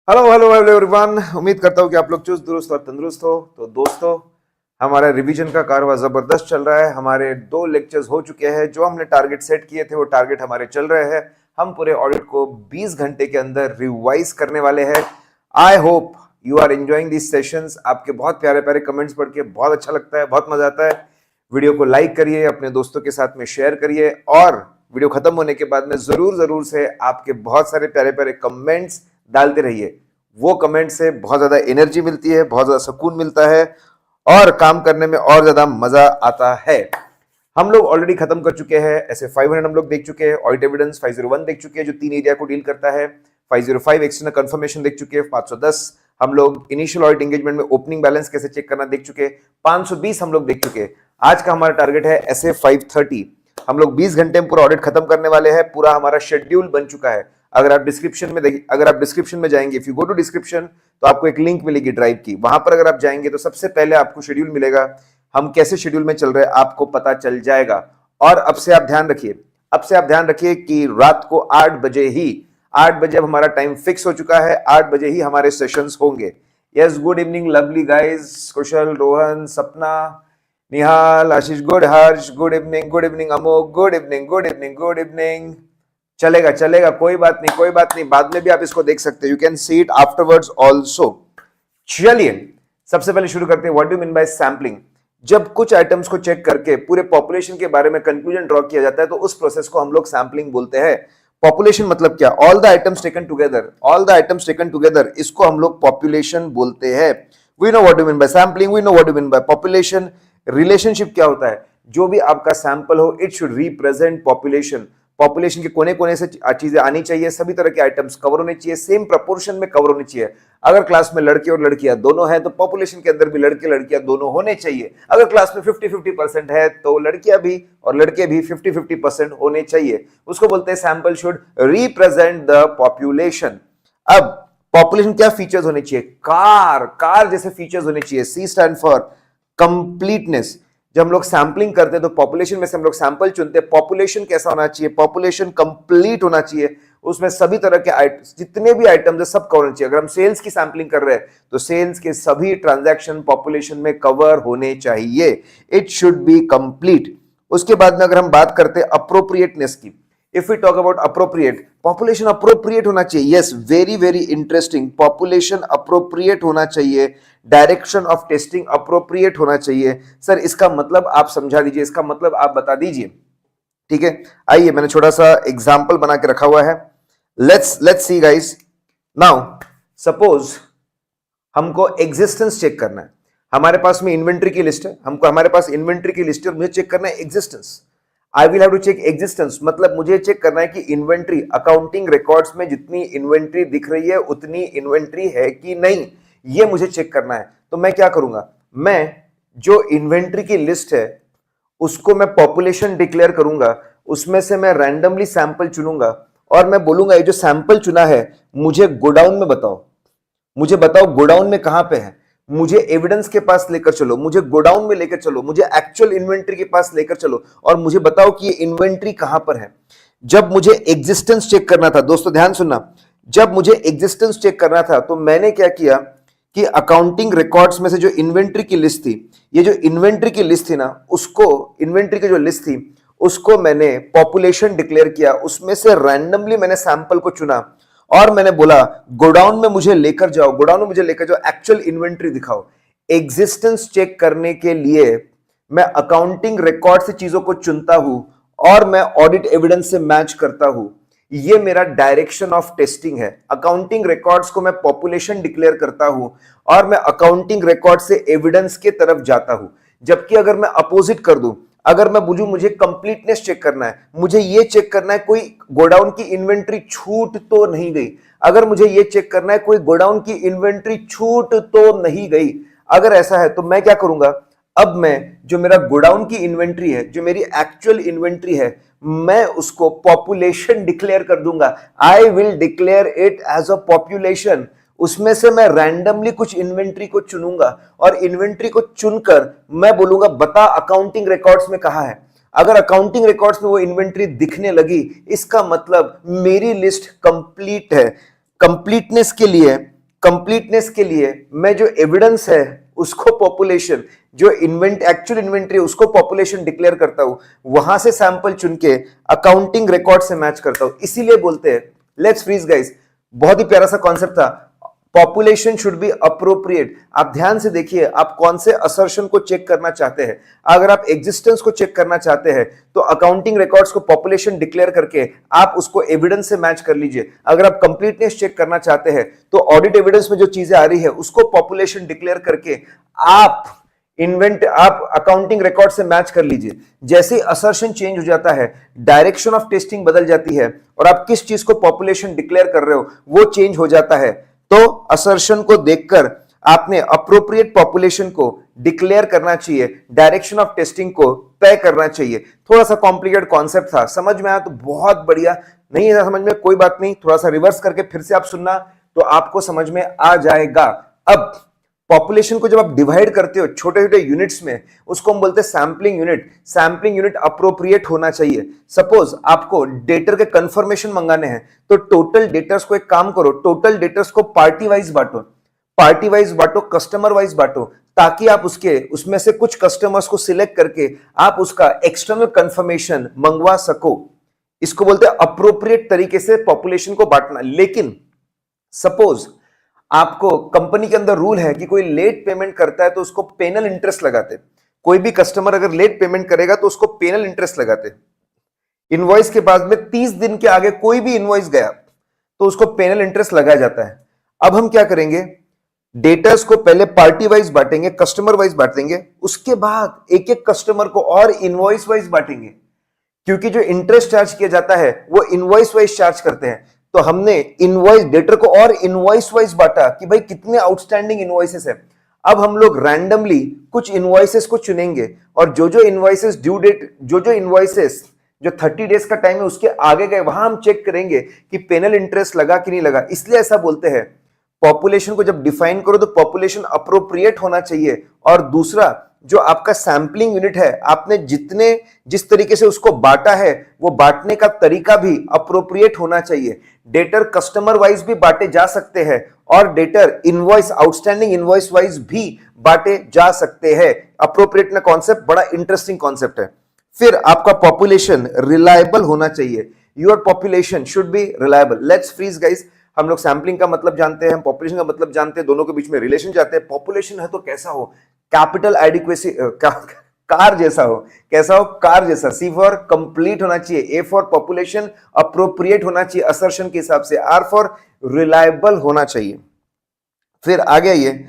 Hello hello hello everyone. उम्मीद करता हूँ कि आप लोग चुस्त दुरुस्त और तंदुरुस्त हो। तो दोस्तों, हमारा रिवीजन का कारवां जबरदस्त चल रहा है। हमारे 2 लेक्चर्स हो चुके हैं। जो हमने टारगेट सेट किए थे वो टारगेट हमारे चल रहे हैं। हम पूरे ऑडिट को 20 घंटे के अंदर रिवाइज करने वाले हैं। I hope you are enjoying this sessions. आपके बहुत प्यारे प्यारे कमेंट्स पढ़ के बहुत अच्छा लगता है, बहुत मजा आता है। वीडियो को लाइक करिए, अपने दोस्तों के साथ में शेयर करिए और वीडियो खत्म होने के बाद में जरूर जरूर से आपके बहुत सारे प्यारे प्यारे कमेंट्स डालते रहिए। वो कमेंट से बहुत ज्यादा एनर्जी मिलती है, बहुत ज्यादा सुकून मिलता है और काम करने में और ज्यादा मजा आता है। हम लोग ऑलरेडी खत्म कर चुके हैं। ऐसे 500 हम लोग देख चुके हैं। ऑडिट एविडेंस 501 देख चुके हैं जो 3 एरिया को डील करता है। 505 एक्सटर्नल कंफर्मेशन देख चुके हैं। 510 हम लोग इनिशियल ऑडिट एंगेजमेंट में ओपनिंग बैलेंस कैसे चेक करना देख चुके हैं। 520 हम लोग देख चुके हैं। आज का हमारा टारगेट है ऐसे 530। हम लोग 20 घंटे में पूरा ऑडिट खत्म करने वाले हैं। पूरा हमारा शेड्यूल बन चुका है। अगर आप डिस्क्रिप्शन में जाएंगे, if you go to description, तो आपको एक लिंक मिलेगी ड्राइव की। वहां पर अगर आप जाएंगे तो सबसे पहले आपको शेड्यूल मिलेगा। हम कैसे शेड्यूल में चल रहे हैं आपको पता चल जाएगा। और अब से आप ध्यान रखिए कि रात को 8 बजे अब हमारा टाइम फिक्स हो चुका है। 8 बजे ही हमारे सेशंस होंगे। Yes, good evening lovely guys, Kushal, Rohan, Sapna, Nihal, Ashish, good, Harsh, good evening Amok, good evening. चलेगा, कोई बात नहीं, बाद में भी आप इसको देख सकते हो। You can see it afterwards also. चलिए सबसे पहले शुरू करते हैं। What do mean by sampling? जब कुछ आइटम्स को चेक करके पूरे पॉपुलेशन के बारे में कंक्लूजन ड्रॉ किया जाता है तो उस प्रोसेस को हम लोग सैम्पलिंग बोलते हैं। पॉपुलेशन मतलब क्या? All the items taken together, इसको हम लोग पॉपुलेशन बोलते हैं। We know what do mean by sampling, we know what do mean by population. Relationship क्या होता है? जो भी आपका सैंपल हो, it should represent population. Population के कोने कोने से चीजें आनी चाहिए, सभी तरह के आइटम्स कवर होने चाहिए, सेम प्रपोर्शन में कवर होनी चाहिए। अगर क्लास में लड़के और लड़कियां दोनों हैं तो पॉपुलेशन के अंदर भी लड़के लड़कियां दोनों होने चाहिए। अगर क्लास में 50-50% है तो लड़कियां भी और लड़के भी 50-50% होने चाहिए। उसको बोलते हैं sample should represent the population. अब पॉपुलेशन क्या फीचर्स होने चाहिए? कार जैसे फीचर्स होने चाहिए। सी स्टैंड फॉर कंप्लीटनेस। जब हम लोग सैंपलिंग करते हैं तो पॉपुलेशन में से हम लोग सैंपल चुनते हैं। पॉपुलेशन कैसा होना चाहिए? पॉपुलेशन कंप्लीट होना चाहिए। उसमें सभी तरह के आइटम्स, जितने भी आइटम्स है सब कवर होने चाहिए। अगर हम सेल्स की सैंपलिंग कर रहे हैं तो सेल्स के सभी ट्रांजैक्शन पॉपुलेशन में कवर होने चाहिए। It should be complete. उसके बाद में अगर हम बात करते हैं अप्रोप्रिएटनेस की, if we talk about appropriate, population appropriate होना चाहिए। Yes, very very interesting. Population appropriate होना चाहिए। डायरेक्शन ऑफ टेस्टिंग अप्रोप्रिएट होना चाहिए। सर इसका मतलब आप समझा दीजिए, इसका मतलब आप बता दीजिए। ठीक है, आइए मैंने छोटा सा एग्जांपल बना के रखा हुआ है। Let's see guys. Now suppose हमको एग्जिस्टेंस चेक करना है। हमारे पास में इन्वेंट्री की लिस्ट है, हमारे पास इन्वेंट्री की लिस्ट है और मुझे चेक करना है existence. I will have to check existence, मतलब मुझे चेक करना है कि इन्वेंट्री, अकाउंटिंग रिकॉर्ड्स में जितनी इन्वेंट्री दिख रही है उतनी इन्वेंट्री है कि नहीं, ये मुझे चेक करना है। तो मैं क्या करूंगा? मैं जो इन्वेंट्री की लिस्ट है उसको मैं पॉपुलेशन डिक्लेयर करूंगा। उसमें से मैं रैंडमली सैंपल चुनूंगा और मैं बोलूंगा ये जो सैंपल चुना है मुझे गोडाउन में बताओ। मुझे बताओ गोडाउन में कहां पे है। मुझे एविडेंस के पास लेकर चलो, मुझे गोडाउन में लेकर चलो, मुझे एक्चुअल इन्वेंट्री के पास लेकर चलो और मुझे बताओ कि ये इन्वेंट्री कहां पर है। जब मुझे एग्जिस्टेंस चेक करना था, दोस्तों ध्यान सुनना, जब मुझे एग्जिस्टेंस चेक करना था तो मैंने क्या किया कि अकाउंटिंग रिकॉर्ड्स में से जो इन्वेंट्री की लिस्ट थी, ये जो इन्वेंट्री की लिस्ट थी ना, उसको, इन्वेंट्री की जो लिस्ट थी उसको मैंने पॉपुलेशन डिक्लेयर किया। उसमें से रैंडमली मैंने सैंपल को चुना और मैंने बोला गोडाउन में मुझे लेकर जाओ, गोडाउन में मुझे लेकर जाओ, एक्चुअल इन्वेंट्री दिखाओ। एग्जिस्टेंस चेक करने के लिए मैं अकाउंटिंग रिकॉर्ड से चीजों को चुनता हूं और मैं ऑडिट एविडेंस से मैच करता हूं। ये मेरा डायरेक्शन ऑफ टेस्टिंग है। अकाउंटिंग रिकॉर्ड्स को मैं पॉपुलेशन डिक्लेयर करता हूं और मैं अकाउंटिंग रिकॉर्ड से एविडेंस के तरफ जाता हूं। जबकि अगर मैं अपोजिट कर दूं, अगर मैं बुझूं मुझे कंप्लीटनेस चेक करना है, मुझे ये चेक करना है कोई गोडाउन की इन्वेंट्री छूट तो नहीं गई, अगर मुझे ये चेक करना है कोई गोडाउन की इन्वेंट्री छूट तो नहीं गई, अगर ऐसा है तो मैं क्या करूंगा? अब मैं जो मेरा गोडाउन की इन्वेंट्री है, जो मेरी एक्चुअल इन्वेंट्री है, मैं उसको पॉपुलेशन डिक्लेयर कर दूंगा। I will declare it as a population. उसमें से मैं रैंडमली कुछ इन्वेंट्री को चुनूंगा और इन्वेंट्री को चुनकर मैं बोलूंगा बता अकाउंटिंग रिकॉर्ड्स में कहां है। अगर अकाउंटिंग रिकॉर्ड्स में वो इन्वेंट्री दिखने लगी, इसका मतलब मेरी लिस्ट कंप्लीट है। कंप्लीटनेस के लिए कंप्लीटनेस के लिए मैं जो एविडेंस है उसको पॉपुलेशन, जो एक्चुअल इन्वेंट्री उसको पॉपुलेशन डिक्लेयर करता हूं, वहां से सैंपल चुन के अकाउंटिंग रिकॉर्ड से मैच करता हूं। इसीलिए बोलते हैं लेट्स फ्रीज गाइस, बहुत ही प्यारा सा कॉन्सेप्ट था, पॉपुलेशन शुड बी अप्रोप्रिएट। आप ध्यान से देखिए आप कौन से असर्शन को चेक करना चाहते हैं। अगर आप एग्जिस्टेंस को चेक करना चाहते हैं तो अकाउंटिंग रिकॉर्ड्स को पॉपुलेशन डिक्लेयर करके आप उसको एविडेंस से मैच कर लीजिए। अगर आप कंप्लीटनेस चेक करना चाहते हैं तो ऑडिट एविडेंस में जो चीजें आ रही है उसको पॉपुलेशन डिक्लेयर करके आप अकाउंटिंग रिकॉर्ड से मैच कर लीजिए। जैसे ही असर्शन चेंज हो जाता है, डायरेक्शन ऑफ टेस्टिंग बदल जाती है और आप किस चीज को पॉपुलेशन डिक्लेयर कर रहे हो वो चेंज हो जाता है। तो असर्शन को देखकर आपने अप्रोप्रिएट पॉपुलेशन को डिक्लेयर करना चाहिए, डायरेक्शन ऑफ टेस्टिंग को तय करना चाहिए। थोड़ा सा कॉम्प्लिकेटेड कॉन्सेप्ट था, समझ में आया तो बहुत बढ़िया, नहीं है समझ में कोई बात नहीं, थोड़ा सा रिवर्स करके फिर से आप सुनना तो आपको समझ में आ जाएगा। अब पॉपुलेशन को जब आप डिवाइड करते हो छोटे छोटे यूनिट्स में, उसको हम बोलते हैं sampling unit. Sampling unit appropriate होना चाहिए। सपोज आपको डेटर के कंफर्मेशन मंगाने हैं तो टोटल डेटर्स को एक काम करो, टोटल डेटर्स को पार्टी वाइज बांटो, पार्टी वाइज बांटो, कस्टमर वाइज बांटो, ताकि आप उसमें से कुछ कस्टमर्स को सिलेक्ट करके आप उसका एक्सटर्नल कंफर्मेशन मंगवा सको। इसको बोलते हैं अप्रोप्रिएट तरीके से पॉपुलेशन को बांटना। लेकिन सपोज आपको कंपनी के अंदर रूल है कि कोई लेट पेमेंट करता है तो उसको पेनल इंटरेस्ट लगाते, कोई भी कस्टमर अगर लेट पेमेंट करेगा तो उसको पेनल इंटरेस्ट लगाते। इनवॉइस के बाद में 30 दिन के आगे कोई भी इनवॉइस गया तो उसको पेनल इंटरेस्ट लगाया जाता है। अब हम क्या करेंगे, डेटर्स को पहले पार्टी वाइज बांटेंगे, कस्टमर वाइज बांटेंगे, उसके बाद एक एक कस्टमर को और इनवॉइस वाइज बांटेंगे, क्योंकि जो इंटरेस्ट चार्ज किया जाता है वो इनवॉइस वाइज चार्ज करते हैं। तो हमने इनवॉइस डेटर को और इनवॉइस वाइज बांटा कि भाई कितने आउटस्टैंडिंग इनवॉइसेस है। अब हम लोग रैंडमली कुछ इनवॉइसेस को चुनेंगे और जो इनवॉइसेस ड्यू डेट, जो इनवॉइसेस जो 30 डेज का टाइम है उसके आगे गए, वहां हम चेक करेंगे कि पेनल इंटरेस्ट लगा कि नहीं लगा। इसलिए ऐसा बोलते हैं पॉपुलेशन को जब डिफाइन करो तो पॉपुलेशन अप्रोप्रिएट होना चाहिए। और दूसरा जो आपका सैंपलिंग यूनिट है, आपने जिस तरीके से उसको बांटा है वो बांटने का तरीका भी अप्रोप्रिएट होना चाहिए। डेटर कस्टमर वाइज भी बांटे जा सकते हैं और debtor invoice, outstanding invoice wise भी बांटे जा सकते हैं। अप्रोप्रिएट ना कॉन्सेप्ट बड़ा इंटरेस्टिंग कॉन्सेप्ट है। फिर आपका पॉपुलेशन रिलायबल होना चाहिए। Your population should be reliable. Let's freeze guys, हम लोग सैंपलिंग का मतलब जानते हैं, हम पॉपुलेशन का मतलब जानते हैं, दोनों के बीच में रिलेशन चाहते हैं। पॉपुलेशन है तो कैसा हो, कैपिटल एडिक्वेसी, कार जैसा हो, कैसा हो, कार जैसा। सी फॉर कंप्लीट होना चाहिए, ए फॉर पॉपुलेशन अप्रोप्रिएट होना चाहिए असर्शन के हिसाब से, आर फॉर रिलायबल होना चाहिए। फिर आगे ये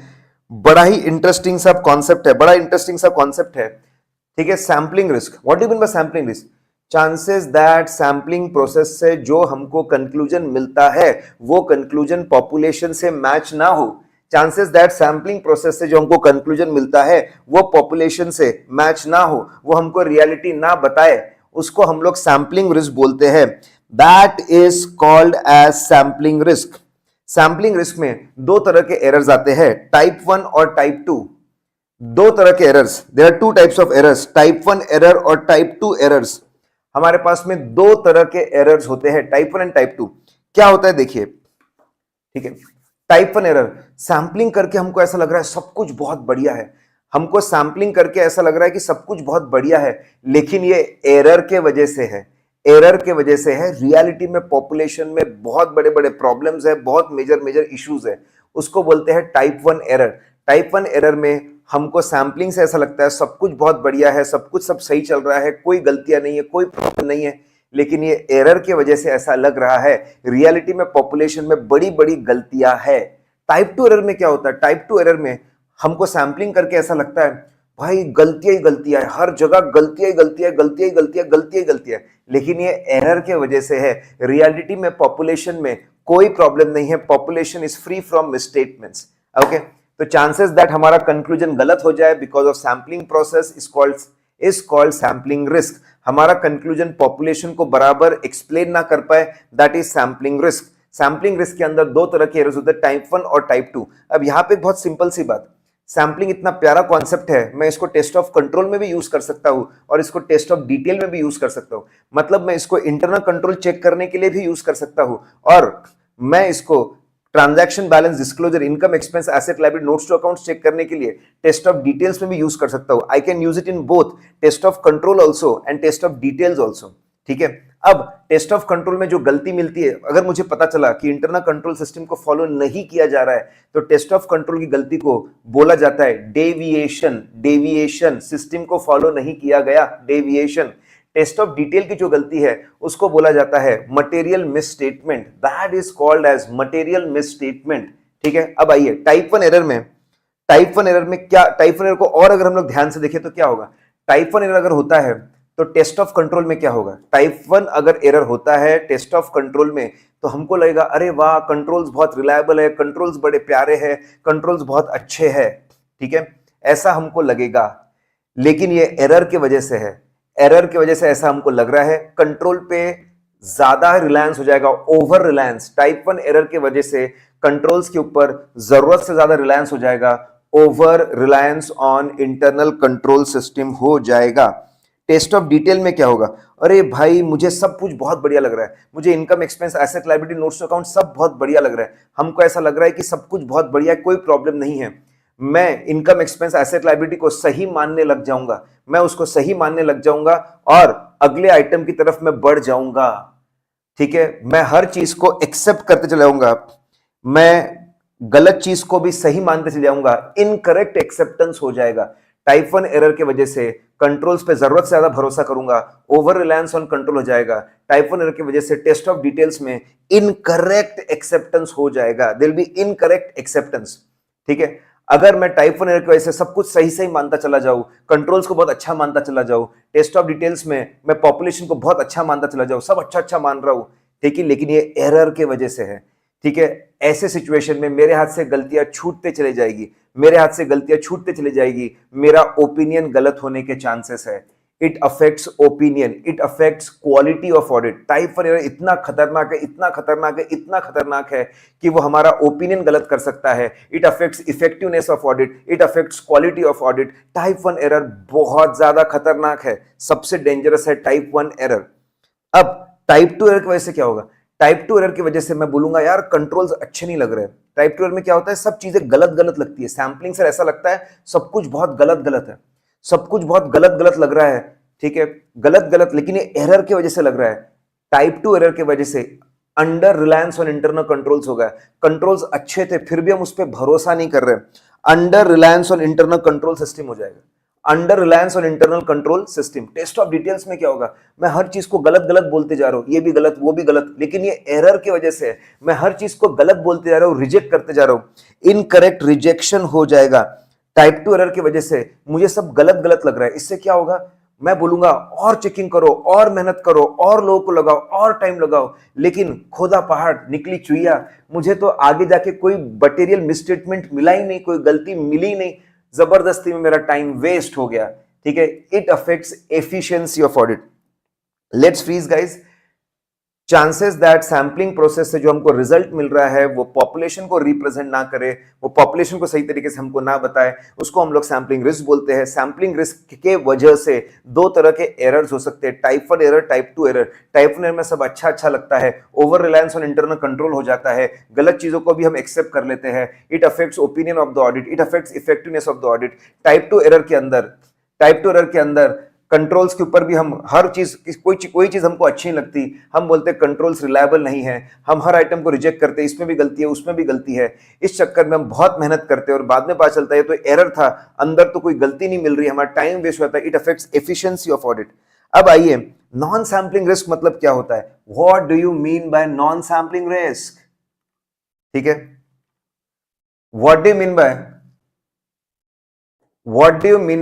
बड़ा ही इंटरेस्टिंग सा कॉन्सेप्ट है, बड़ा इंटरेस्टिंग सा कॉन्सेप्ट है, ठीक है, sampling risk. What do you mean bye sampling risk? Chances that sampling process से जो हमको कंक्लूजन मिलता है वो कंक्लूजन पॉपुलेशन से मैच ना हो। चांसेस दैट सैंपलिंग प्रोसेस से जो हमको कंक्लूजन मिलता है वो पॉपुलेशन से मैच ना हो, वो हमको रियलिटी ना बताए, उसको हम लोग सैंपलिंग रिस्क बोलते हैं। That is called as sampling risk. Sampling risk में दो तरह के एरर्स आते हैं, टाइप 1 और टाइप 2। दो तरह के errors, there are two types of errors, type 1 error और टाइप 2 एरर्स। हमारे पास में दो तरह के एरर्स होते हैं, टाइप 1 एंड टाइप 2। क्या होता है देखिए, ठीक है, टाइप 1 एरर, सैंपलिंग करके हमको ऐसा लग रहा है सब कुछ बहुत बढ़िया है, हमको सैंपलिंग करके ऐसा लग रहा है कि सब कुछ बहुत बढ़िया है, लेकिन ये एरर के वजह से है, एरर के वजह से है। रियलिटी में पॉपुलेशन में बहुत बड़े बड़े प्रॉब्लम्स है, बहुत मेजर इश्यूज है, उसको बोलते हैं टाइप 1 एरर। टाइप 1 एरर में हमको सैंपलिंग से ऐसा लगता है सब कुछ बहुत बढ़िया है, सब सही चल रहा है, कोई गलतियां नहीं है, कोई प्रॉब्लम नहीं है, लेकिन ये एरर के वजह से ऐसा लग रहा है रियलिटी में पॉपुलेशन में बड़ी बड़ी गलतियां है। टाइप 2 एरर में क्या होता है, टाइप 2 एरर में हमको सैंपलिंग करके ऐसा लगता है भाई गलतियां ही गलतियां है, हर जगह गलतियां ही गलतियां, गलतियां ही गलतियां, गलतियां ही गलतियां, लेकिन ये एरर के वजह से है। रियलिटी में पॉपुलेशन में कोई प्रॉब्लम नहीं है, population is free from misstatements. Okay, तो चांसेस दैट हमारा कंक्लूजन गलत हो जाए because of sampling process is called sampling risk. हमारा कंक्लूजन पॉपुलेशन को बराबर एक्सप्लेन ना कर पाए, that is sampling risk. Sampling risk के अंदर दो तरह के एरर्स होते हैं, टाइप 1 और टाइप 2। अब यहां पे बहुत सिंपल सी बात, सैंपलिंग इतना प्यारा कॉन्सेप्ट है, मैं इसको टेस्ट ऑफ कंट्रोल में भी यूज कर सकता हूं और इसको टेस्ट ऑफ डिटेल में भी यूज कर सकता हूं। मतलब मैं इसको इंटरनल कंट्रोल चेक करने के लिए भी यूज कर सकता हूं और मैं इसको transaction balance, disclosure, income, expense, asset, liability, notes to accounts check करने के लिए टेस्ट ऑफ डिटेल्स में भी यूज कर सकता हूं। I can use it in both test of control also and test of details also. ठीक है, अब टेस्ट ऑफ कंट्रोल में जो गलती मिलती है, अगर मुझे पता चला कि इंटरनल कंट्रोल सिस्टम को फॉलो नहीं किया जा रहा है, तो टेस्ट ऑफ कंट्रोल की गलती को बोला जाता है डेविएशन। डेविएशन, सिस्टम को फॉलो नहीं किया गया, डेविएशन। टेस्ट ऑफ डिटेल की जो गलती है उसको बोला जाता है material misstatement, that is called as material misstatement. ठीक है, अब आइए टाइप 1 एरर में, टाइप 1 एरर में क्या, टाइप 1 एरर को और अगर हम लोग ध्यान से देखें तो क्या होगा, टाइप 1 एरर अगर होता है तो टेस्ट ऑफ कंट्रोल में क्या होगा, टाइप 1 अगर एरर होता है टेस्ट ऑफ कंट्रोल में तो हमको लगेगा अरे वाह कंट्रोल्स बहुत रिलायबल है, कंट्रोल्स बड़े प्यारे हैं, कंट्रोल्स बहुत अच्छे हैं। ठीक है, ऐसा हमको लगेगा, लेकिन ये एरर की वजह से है, एरर की वजह से ऐसा हमको लग रहा है। कंट्रोल पे ज्यादा रिलायंस हो जाएगा, ओवर रिलायंस। टाइप 1 एरर की वजह से कंट्रोल्स के ऊपर जरूरत से ज्यादा रिलायंस हो जाएगा, over Reliance on internal control system हो जाएगा। टेस्ट ऑफ डिटेल में क्या होगा, अरे भाई मुझे सब कुछ बहुत बढ़िया लग रहा है, मुझे income, expense, asset, liability, notes to account सब बहुत बढ़िया लग रहा है, हमको ऐसा लग रहा है कि सब कुछ बहुत बढ़िया है, कोई प्रॉब्लम नहीं है। मैं इनकम, एक्सपेंस, एसेट, लायबिलिटी को सही मानने लग जाऊंगा, मैं उसको सही मानने लग जाऊंगा और अगले आइटम की तरफ मैं बढ़ जाऊंगा। ठीक है, मैं हर चीज को एक्सेप्ट करते चला जाऊंगा, मैं गलत चीज को भी सही मानते चले जाऊंगा, इनकरेक्ट एक्सेप्टेंस हो जाएगा। टाइप 1 एरर की वजह से कंट्रोल्स पे जरूरत से ज्यादा भरोसा करूंगा, ओवर रिलायंस ऑन कंट्रोल हो जाएगा। टाइप 1 एरर की वजह से टेस्ट ऑफ डिटेल्स में इनकरेक्ट एक्सेप्टेंस हो जाएगा, there will be incorrect acceptance. ठीक है, अगर मैं टाइप 1 एरर की वजह से सब कुछ सही सही मानता चला जाऊं, कंट्रोल्स को बहुत अच्छा मानता चला जाऊं, टेस्ट ऑफ डिटेल्स में मैं पॉपुलेशन को बहुत अच्छा मानता चला जाऊं, सब अच्छा अच्छा मान रहा हूं, ठीक है, लेकिन ये एरर के वजह से है। ठीक है, ऐसे सिचुएशन में मेरे हाथ से गलतियां छूटते चले जाएगी, मेरे हाथ से गलतियां छूटते चले जाएगी, मेरा ओपिनियन गलत होने के चांसेस है। It affects opinion, it affects quality of audit. Type 1 error इतना खतरनाक है, इतना खतरनाक है, इतना खतरनाक है कि वो हमारा ओपिनियन गलत कर सकता है। It affects effectiveness of audit, it affects quality of audit. Type 1 error बहुत ज्यादा खतरनाक है, सबसे डेंजरस है टाइप 1 एरर। अब टाइप 2 एरर की वजह से क्या होगा, टाइप 2 एरर की वजह से मैं बोलूंगा यार कंट्रोल्स अच्छे नहीं लग रहे। टाइप 2 एरर में क्या होता है, सब चीजें गलत गलत लगती है, सैंपलिंग से ऐसा लगता है सब कुछ बहुत गलत गलत है, सब कुछ बहुत गलत गलत लग रहा है। ठीक है, गलत गलत, लेकिन ये एरर की वजह से लग रहा है। टाइप 2 एरर की वजह से under reliance on internal controls हो गया, कंट्रोल्स अच्छे थे फिर भी हम उस पर भरोसा नहीं कर रहे, under reliance on internal control system हो जाएगा, under reliance on internal control system. Test of details में क्या होगा, मैं हर चीज को गलत गलत बोलते जा रहा हूं, ये भी गलत वो भी गलत, लेकिन ये एरर की वजह से मैं हर चीज को गलत बोलते जा रहा हूं, रिजेक्ट करते जा रहा हूं, इनकरेक्ट रिजेक्शन हो जाएगा। टाइप 2 एरर की वजह से मुझे सब गलत गलत लग रहा है, इससे क्या होगा, मैं बोलूंगा और चेकिंग करो, और मेहनत करो, और लोगों को लगाओ, और टाइम लगाओ, लेकिन खोदा पहाड़ निकली चुईया, मुझे तो आगे जाके कोई मटेरियल मिसस्टेटमेंट मिला ही नहीं, कोई गलती मिली नहीं, जबरदस्ती में मेरा टाइम वेस्ट हो गया। ठीक है, it affects efficiency of audit. Let's freeze guys, chances that sampling process से जो हमको रिजल्ट मिल रहा है वो पॉपुलेशन को रिप्रेजेंट ना करे, वो पॉपुलेशन को सही तरीके से हमको ना बताए, उसको हम लोग सैंपलिंग रिस्क बोलते हैं। सैंपलिंग रिस्क के वजह से दो तरह के एरर्स हो सकते हैं, type 1 error, type 2 error. Type 1 error में सब अच्छा अच्छा लगता है, over Reliance on internal control हो जाता है, गलत चीजों को भी हम एक्सेप्ट कर लेते हैं। It affects opinion of the audit, it affects effectiveness of the audit. Type 2 error के अंदर, टाइप 2 एरर के अंदर कंट्रोल्स के ऊपर भी हम हर चीज, कोई चीज हमको अच्छी नहीं लगती, हम बोलते हैं कंट्रोल्स रिलायबल नहीं है, हम हर आइटम को रिजेक्ट करते हैं, इसमें भी गलती है उसमें भी गलती है। इस चक्कर में हम बहुत मेहनत करते हैं और बाद में पता चलता है तो एरर था, अंदर तो कोई गलती नहीं मिल रही, हमारा टाइम वेस्ट होता है। It affects efficiency of audit. अब आइए, नॉन सैम्पलिंग रिस्क मतलब क्या होता है, what do you mean bye non sampling risk? ठीक है, what do you mean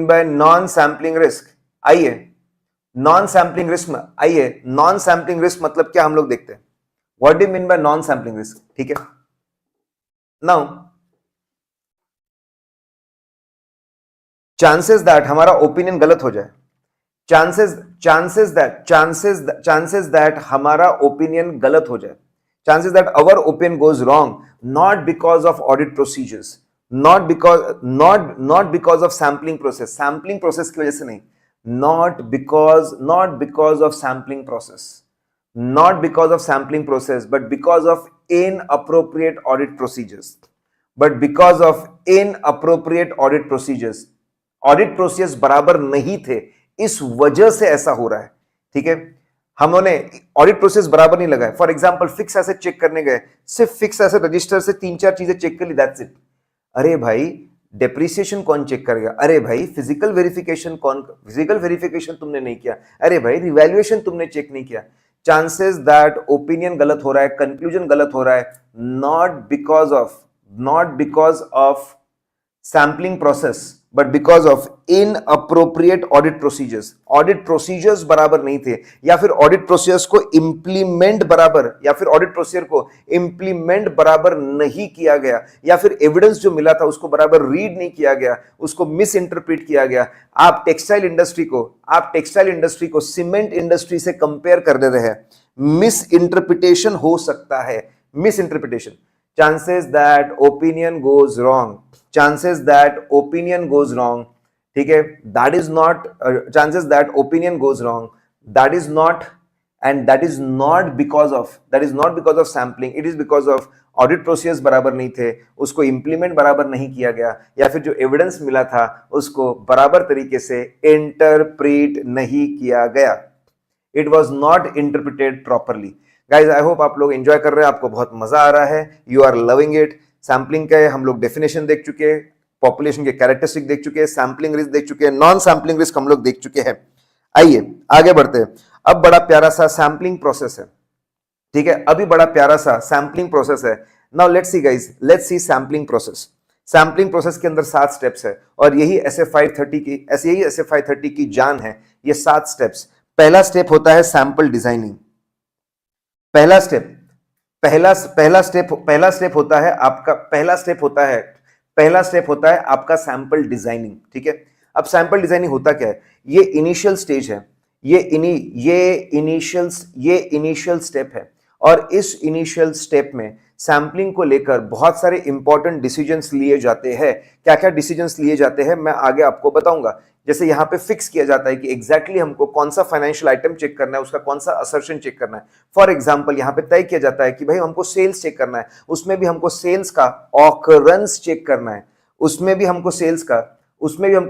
bye non sampling risk? आइए नॉन सैम्पलिंग रिस्क में, आइए नॉन सैम्पलिंग रिस्क मतलब क्या हम लोग देखते हैं। What do mean bye non sampling risk? ठीक है, नाउ चांसेस दैट हमारा ओपिनियन गलत हो जाए, चांसेस दैट हमारा ओपिनियन गलत हो जाए, chances that our opinion goes wrong, not because of audit procedures, not because of sampling process की वजह से नहीं, not because of sampling process, not because of sampling process but because of inappropriate audit procedures. Audit process बराबर नहीं थे, इस वजह से ऐसा हो रहा है। ठीक है, हमने ऑडिट प्रोसेस बराबर नहीं लगाया। For example fix asset check करने गए, सिर्फ फिक्स एसेट रजिस्टर से 3-4 चीजें चेक कर ली, दैट्स इट। अरे भाई डेप्रिसिएशन कौन चेक करेगा? अरे भाई फिजिकल वेरिफिकेशन तुमने नहीं किया। अरे भाई रिवैल्यूएशन तुमने चेक नहीं किया। चांसेस दैट ओपिनियन गलत हो रहा है, कंक्लूजन गलत हो रहा है, not because of sampling process but because of inappropriate audit procedures. Audit procedures बराबर नहीं थे, या फिर ऑडिट प्रोसीजर्स को इंप्लीमेंट बराबर नहीं किया गया, या फिर एविडेंस जो मिला था उसको बराबर रीड नहीं किया गया, उसको मिस इंटरप्रिट किया गया। आप टेक्सटाइल इंडस्ट्री को सीमेंट इंडस्ट्री से कंपेयर कर दे रहे हैं, मिस इंटरप्रिटेशन हो सकता है, miss interpretation. chances that opinion goes wrong, ठीक है, that is not chances that opinion goes wrong, that is not because of sampling, it is because of audit process बराबर नहीं थे, उसको इंप्लीमेंट बराबर नहीं किया गया, या फिर जो एविडेंस मिला था उसको बराबर तरीके से इंटरप्रेट नहीं किया गया। It was not interpreted properly. Guys I hope आप लोग एंजॉय कर रहे हैं, आपको बहुत मजा आ रहा है, you are loving it. Sampling का हम लोग डेफिनेशन देख चुके हैं, पॉपुलेशन के कैरेक्टरिस्टिक देख चुके हैं, सैम्पलिंग रिस्क देख चुके हैं, नॉन सैम्पलिंग रिस्क हम लोग देख चुके हैं। आइए आगे बढ़ते हैं। अब बड़ा प्यारा सा सैम्पलिंग प्रोसेस है, ठीक है, अभी बड़ा प्यारा सा सैम्पलिंग प्रोसेस है। Now let's see guys, let's see sampling process. Sampling process के अंदर 7 स्टेप्स है और यही SF530 की जान है, ये 7 स्टेप्स। पहला स्टेप होता है सैंपल डिजाइनिंग। पहला स्टेप होता है आपका सैंपल डिजाइनिंग। ठीक है, अब सैंपल डिजाइनिंग होता क्या है? ये इनिशियल स्टेज है, ये इनिशियल स्टेप है, और इस इनिशियल स्टेप में सैंपलिंग को लेकर बहुत सारे इंपॉर्टेंट डिसीजंस लिए जाते हैं। क्या क्या डिसीजंस लिए जाते हैं मैं आगे आपको बताऊंगा। जैसे यहाँ पे फिक्स किया जाता है कि एग्जैक्टली हमको कौन सा फाइनेंशियल आइटम चेक करना है, उसका कौन सा असर्शन चेक करना है। फॉर एग्जांपल यहाँ पे तय किया जाता है कि भाई हमको सेल्स चेक करना है, उसमें भी हमको सेल्स का ऑकरेंस चेक करना है, उसमें भी हमको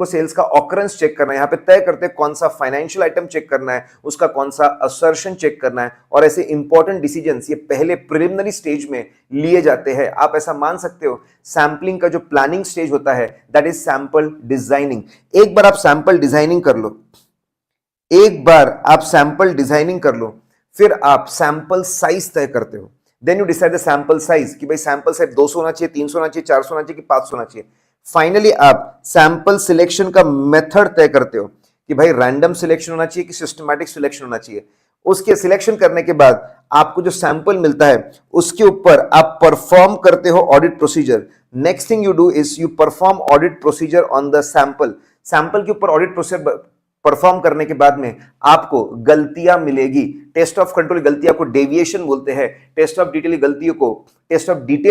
सेल्स का ऑकरेंस चेक करना है। यहाँ पे तय करते हैं कौन सा फाइनेंशियल आइटम चेक करना है, उसका कौन सा असर्शन चेक करना है, और ऐसे इंपॉर्टेंट डिसीजंस ये पहले प्रिलिमिनरी स्टेज में लिए जाते हैं। आप ऐसा मान सकते हो सैंपलिंग का जो प्लानिंग स्टेज होता है दैट इज सैंपल डिजाइनिंग। एक बार आप सैंपल डिजाइनिंग कर लो, फिर आप सैंपल साइज तय करते हो। Then you decide the sample size कि भाई सैंपल साइज 200 होना चाहिए, 300 होना चाहिए, 400 होना चाहिए कि 500 होना चाहिए। फाइनली आप सैंपल सिलेक्शन का मेथड तय करते हो कि भाई रैंडम सिलेक्शन होना चाहिए कि सिस्टमैटिक सिलेक्शन होना चाहिए। उसके सिलेक्शन करने के बाद आपको जो सैंपल मिलता है उसके ऊपर आप परफॉर्म करते हो audit procedure. Next thing you do is you perform audit procedure on the sample. Sample के ऊपर ऑडिट प्रोसीजर परफॉर्म करने के बाद में आपको गलतियां मिलेगी। टेस्ट ऑफ कंट्रोल गलतियां को डेविएशन बोलते हैं, टेस्ट ऑफ डिटेल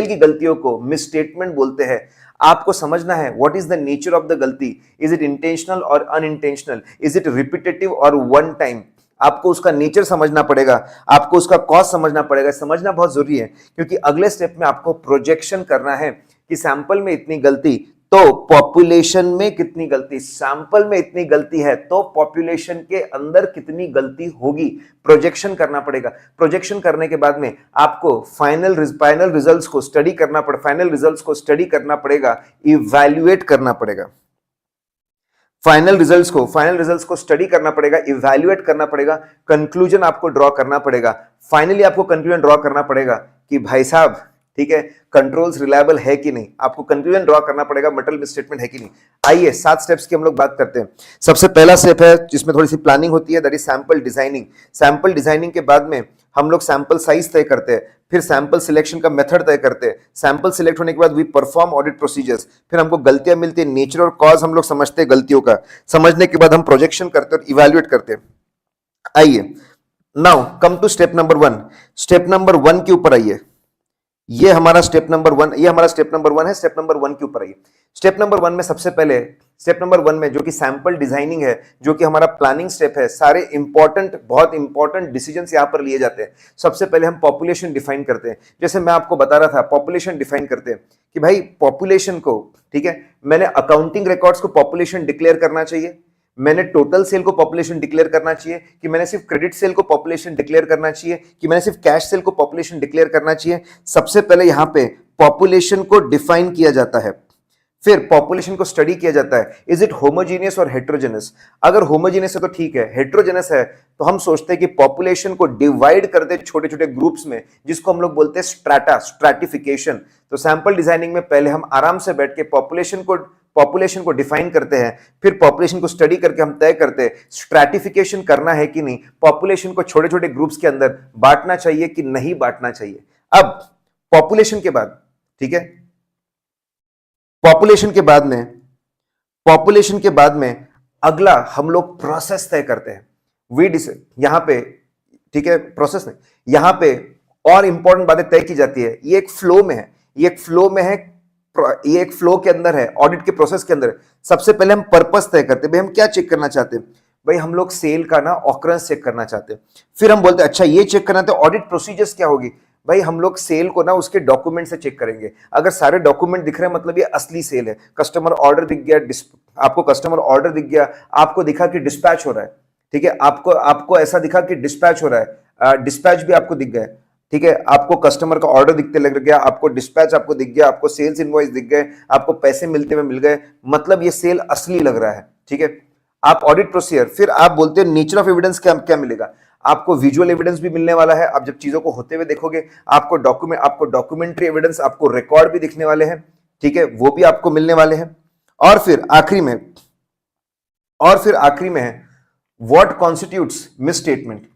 की गलतियों को मिसस्टेटमेंट बोलते हैं। आपको समझना है what is the nature of the गलती, इज इट इंटेंशनल और अनइंटेंशनल, इज इट रिपीटेटिव और वन टाइम। आपको उसका नेचर समझना पड़ेगा, आपको उसका कॉस्ट समझना पड़ेगा। समझना बहुत जरूरी है क्योंकि अगले स्टेप में आपको प्रोजेक्शन करना है कि सैंपल में इतनी गलती तो पॉपुलेशन में कितनी गलती, सैंपल में इतनी गलती है तो पॉपुलेशन के अंदर कितनी गलती होगी। प्रोजेक्शन करना पड़ेगा। प्रोजेक्शन करने के बाद में आपको फाइनल रिजल्ट्स को स्टडी करना पड़ेगा, इवैल्यूएट करना पड़ेगा। फाइनल रिजल्ट्स को स्टडी करना पड़ेगा, इवैल्यूएट करना पड़ेगा, कंक्लूजन आपको ड्रॉ करना पड़ेगा। फाइनली आपको कंक्लूजन ड्रॉ करना पड़ेगा कि भाई साहब ठीक है कंट्रोल्स रिलायबल है कि नहीं। आपको कंक्लूजन ड्रॉ करना पड़ेगा मटेरियल मिसस्टेटमेंट है कि नहीं। आइए 7 स्टेप्स की हम लोग बात करते हैं। सबसे पहला स्टेप है जिसमें थोड़ी सी प्लानिंग होती है, that is sample designing. Sample designing के बाद में हम लोग सैंपल साइज तय करते हैं, फिर सैंपल सिलेक्शन का मेथड तय करते हैं। सैंपल सिलेक्ट होने के बाद वी परफॉर्म ऑडिट प्रोसीजर्स, फिर हमको गलतियां मिलती है, नेचर और कॉज हम लोग समझते हैं गलतियों का। समझने के बाद हम प्रोजेक्शन करते हैं और इवैल्यूएट करते हैं। आइए now come to step number 1। Step number 1 के ऊपर आइए। ये हमारा स्टेप नंबर 1, ये हमारा स्टेप नंबर 1 है। स्टेप नंबर 1 के ऊपर आइए। स्टेप नंबर 1 में सबसे पहले, स्टेप नंबर 1 में जो कि सैंपल डिजाइनिंग है, जो कि हमारा प्लानिंग स्टेप है, सारे इंपॉर्टेंट, बहुत इंपॉर्टेंट डिसीजंस यहां पर लिए जाते हैं। सबसे पहले हम पॉपुलेशन डिफाइन करते हैं। जैसे मैं आपको बता रहा था, पॉपुलेशन डिफाइन करते हैं कि भाई पॉपुलेशन को, ठीक है, मैंने अकाउंटिंग रिकॉर्ड्स को पॉपुलेशन डिक्लेयर करना चाहिए, मैंने टोटल सेल को पॉपुलेशन डिक्लेयर करना चाहिए, कि मैंने सिर्फ क्रेडिट सेल को पॉपुलेशन डिक्लेयर करना चाहिए, कि मैंने सिर्फ कैश सेल को पॉपुलेशन डिक्लेयर करना चाहिए। सबसे पहले यहां पे पॉपुलेशन को डिफाइन किया जाता है, फिर पॉपुलेशन को स्टडी किया जाता है, इज इट होमोजीनियस और हेट्रोजेनस। अगर होमोजीनियस है तो ठीक है, हेट्रोजेनस है तो हम सोचते हैं कि पॉपुलेशन को डिवाइड कर दे छोटे छोटे ग्रुप्स में, जिसको हम लोग बोलते हैं स्ट्रैटा, स्ट्रैटिफिकेशन। तो सैंपल डिजाइनिंग में पहले हम आराम से बैठ के पॉपुलेशन को डिफाइन करते हैं, फिर पॉपुलेशन को स्टडी करके हम तय करते हैं स्ट्रैटिफिकेशन करना है कि नहीं, पॉपुलेशन को छोटे छोटे ग्रुप्स के अंदर बांटना चाहिए कि नहीं बांटना चाहिए। अब पॉपुलेशन के बाद, ठीक है, पॉपुलेशन के बाद में, पॉपुलेशन के बाद में अगला हम लोग प्रोसेस तय करते हैं। यहां पे, ठीक है, प्रोसेस नहीं, यहां पे और इंपॉर्टेंट बातें तय की जाती है। ये एक फ्लो में है, ये एक फ्लो में है, ये एक फ्लो के अंदर है, ऑडिट के प्रोसेस के अंदर है। सबसे पहले हम पर्पस तय करते हैं, भाई हम क्या चेक करना चाहते हैं। भाई हम लोग सेल का ना ऑकरेंस चेक करना चाहते हैं। फिर हम बोलते हैं अच्छा ये चेक करना, तो ऑडिट प्रोसीजर्स क्या होगी। भाई हम लोग सेल को ना उसके डॉक्यूमेंट से चेक करेंगे। अगर सारे डॉक्यूमेंट दिख रहे हैं मतलब ये असली सेल है। कस्टमर ऑर्डर दिख गया, आपको कस्टमर ऑर्डर दिख गया, आपको दिखा कि डिस्पैच हो रहा है, ठीक है, आपको आपको ऐसा दिखा कि डिस्पैच हो रहा है, डिस्पैच भी आपको दिख गया, ठीक है, आपको कस्टमर का ऑर्डर दिखते लग गया, आपको डिस्पैच आपको दिख गया, आपको सेल्स इनवॉइस दिख गए, आपको पैसे मिलते हुए मिल गए, मतलब ये सेल असली लग रहा है, ठीक है। आप ऑडिट प्रोसीजर, फिर आप बोलते हैं नेचर ऑफ एविडेंस क्या क्या मिलेगा। आपको विजुअल एविडेंस भी मिलने वाला है, आप जब चीजों को होते हुए देखोगे। आपको डॉक्यूमेंट्री एविडेंस, आपको रिकॉर्ड भी दिखने वाले हैं, ठीक है, वो भी आपको मिलने वाले हैं। और फिर आखिरी में, है what constitutes miss statement.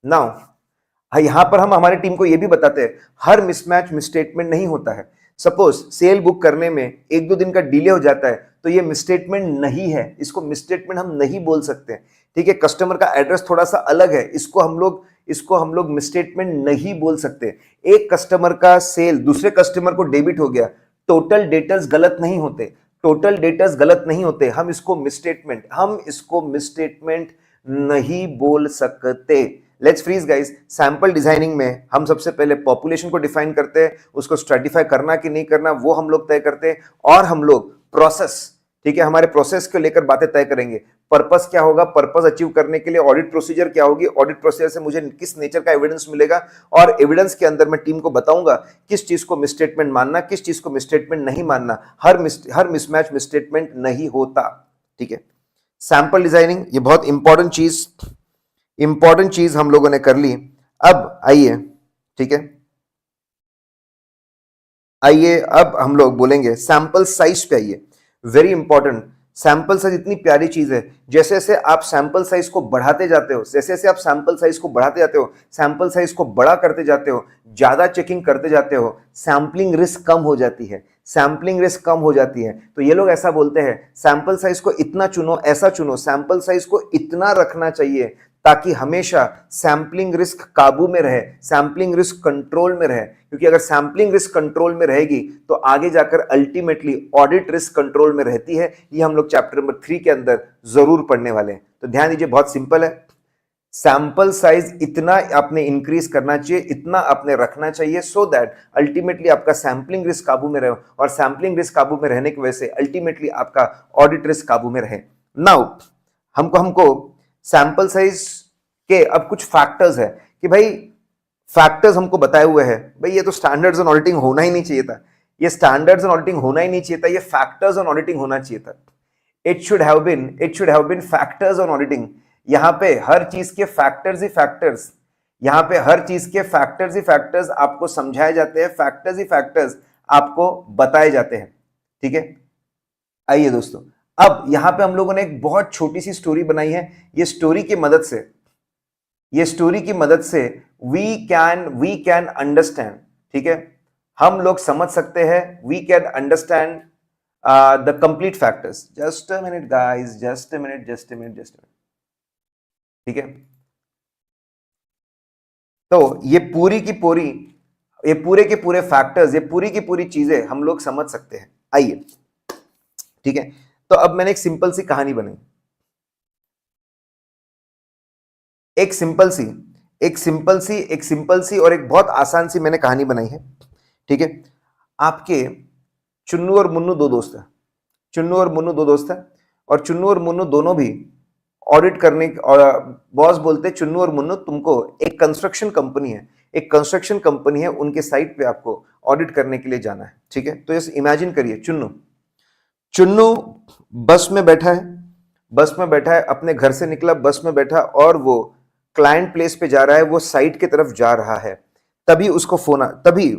Now यहां पर हम हमारी टीम को यह भी बताते हैं हर मिसमैच मिसस्टेटमेंट नहीं होता है। सपोज सेल बुक करने में 1-2 दिन का डिले हो जाता है तो ये मिसस्टेटमेंट नहीं है, इसको मिसस्टेटमेंट हम नहीं बोल सकते, ठीक है। कस्टमर का एड्रेस थोड़ा सा अलग है, इसको हम लोग मिसस्टेटमेंट नहीं बोल सकते। एक कस्टमर का सेल दूसरे कस्टमर को डेबिट हो गया, टोटल डिटेल्स गलत नहीं होते, हम इसको मिसस्टेटमेंट नहीं बोल सकते। Let's freeze guys. Sample designing में हम सबसे पहले पॉपुलेशन को डिफाइन करते हैं, उसको स्ट्रेटिफाई करना कि नहीं करना वो हम लोग तय करते हैं, और हम लोग प्रोसेस, ठीक है, हमारे प्रोसेस को लेकर बातें तय करेंगे। पर्पस क्या होगा, पर्पस अचीव करने के लिए ऑडिट प्रोसीजर क्या होगी, ऑडिट प्रोसीजर से मुझे किस नेचर का एविडेंस मिलेगा, और एविडेंस के अंदर मैं टीम को बताऊंगा किस चीज को मिसस्टेटमेंट मानना, किस चीज को मिसस्टेटमेंट नहीं मानना। हर मिसमैच मिसस्टेटमेंट नहीं होता, ठीक है। सैंपल डिजाइनिंग ये बहुत इंपॉर्टेंट चीज हम लोगों ने कर ली। अब आइए, ठीक है, आइए अब हम लोग बोलेंगे सैंपल साइज पे। आइए, वेरी इंपॉर्टेंट। सैंपल साइज इतनी प्यारी चीज है, जैसे जैसे आप सैंपल साइज को बढ़ाते जाते हो, सैंपल साइज को बड़ा करते जाते हो, ज्यादा चेकिंग करते जाते हो, सैंपलिंग रिस्क कम हो जाती है, तो ये लोग ऐसा बोलते हैं सैंपल साइज को इतना चुनो, ऐसा चुनो, सैंपल साइज को इतना रखना चाहिए ताकि हमेशा सैंपलिंग रिस्क काबू में रहे, सैंपलिंग रिस्क कंट्रोल में रहे। क्योंकि अगर सैंपलिंग रिस्क कंट्रोल में रहेगी तो आगे जाकर अल्टीमेटली ऑडिट रिस्क कंट्रोल में रहती है। ये हम लोग चैप्टर नंबर 3 के अंदर जरूर पढ़ने वाले हैं। तो ध्यान दीजिए, बहुत सिंपल है। सैंपल साइज इतना आपने इंक्रीज करना चाहिए, इतना आपने रखना चाहिए, सो दैट अल्टीमेटली आपका सैंपलिंग रिस्क काबू में रहे, और सैंपलिंग रिस्क काबू में रहने की वजह से अल्टीमेटली आपका ऑडिट रिस्क काबू में रहे। नाउ हमको सैंपल साइज के अब कुछ फैक्टर्स है कि भाई फैक्टर्स हमको बताए हुए हैं, भाई ये तो स्टैंडर्ड्स ऑन ऑडिटिंग होना ही नहीं चाहिए था, ये फैक्टर्स ऑन ऑडिटिंग होना चाहिए था। It should have been factors on auditing. यहां पे हर चीज के फैक्टर्स ही फैक्टर्स आपको समझाए जाते हैं, फैक्टर्स ही फैक्टर्स आपको बताए जाते हैं, ठीक है। आइए दोस्तों, अब यहां पे हम लोगों ने एक बहुत छोटी सी स्टोरी बनाई है। ये स्टोरी की मदद से वी कैन अंडरस्टैंड, ठीक है, हम लोग समझ सकते हैं, we can understand the complete factors. Just a minute guys, just a minute, ठीक है। तो ये पूरी की पूरी ये पूरे के पूरे फैक्टर्स, ये पूरी की पूरी चीजें हम लोग समझ सकते हैं। आइए, ठीक है। तो अब मैंने एक सिंपल सी कहानी बनाई, एक सिंपल सी और एक बहुत आसान सी मैंने कहानी बनाई है, ठीक है। आपके चुन्नू और मुन्नू दो दोस्त हैं, चुन्नू और मुन्नू दो दोस्त हैं, और चुन्नू और मुन्नू दोनों भी ऑडिट करने, और बॉस बोलते हैं चुन्नू और मुन्नू तुमको एक कंस्ट्रक्शन कंपनी है, एक कंस्ट्रक्शन कंपनी है, उनके साइट पे आपको ऑडिट करने के लिए जाना है, ठीक है। तो जैसे इमेजिन करिए, चुन्नू चुन्नू बस में बैठा है, बस में बैठा है, अपने घर से निकला, बस में बैठा, और वो क्लाइंट प्लेस पे जा रहा है, वो साइट की तरफ जा रहा है। तभी उसको फोन तभी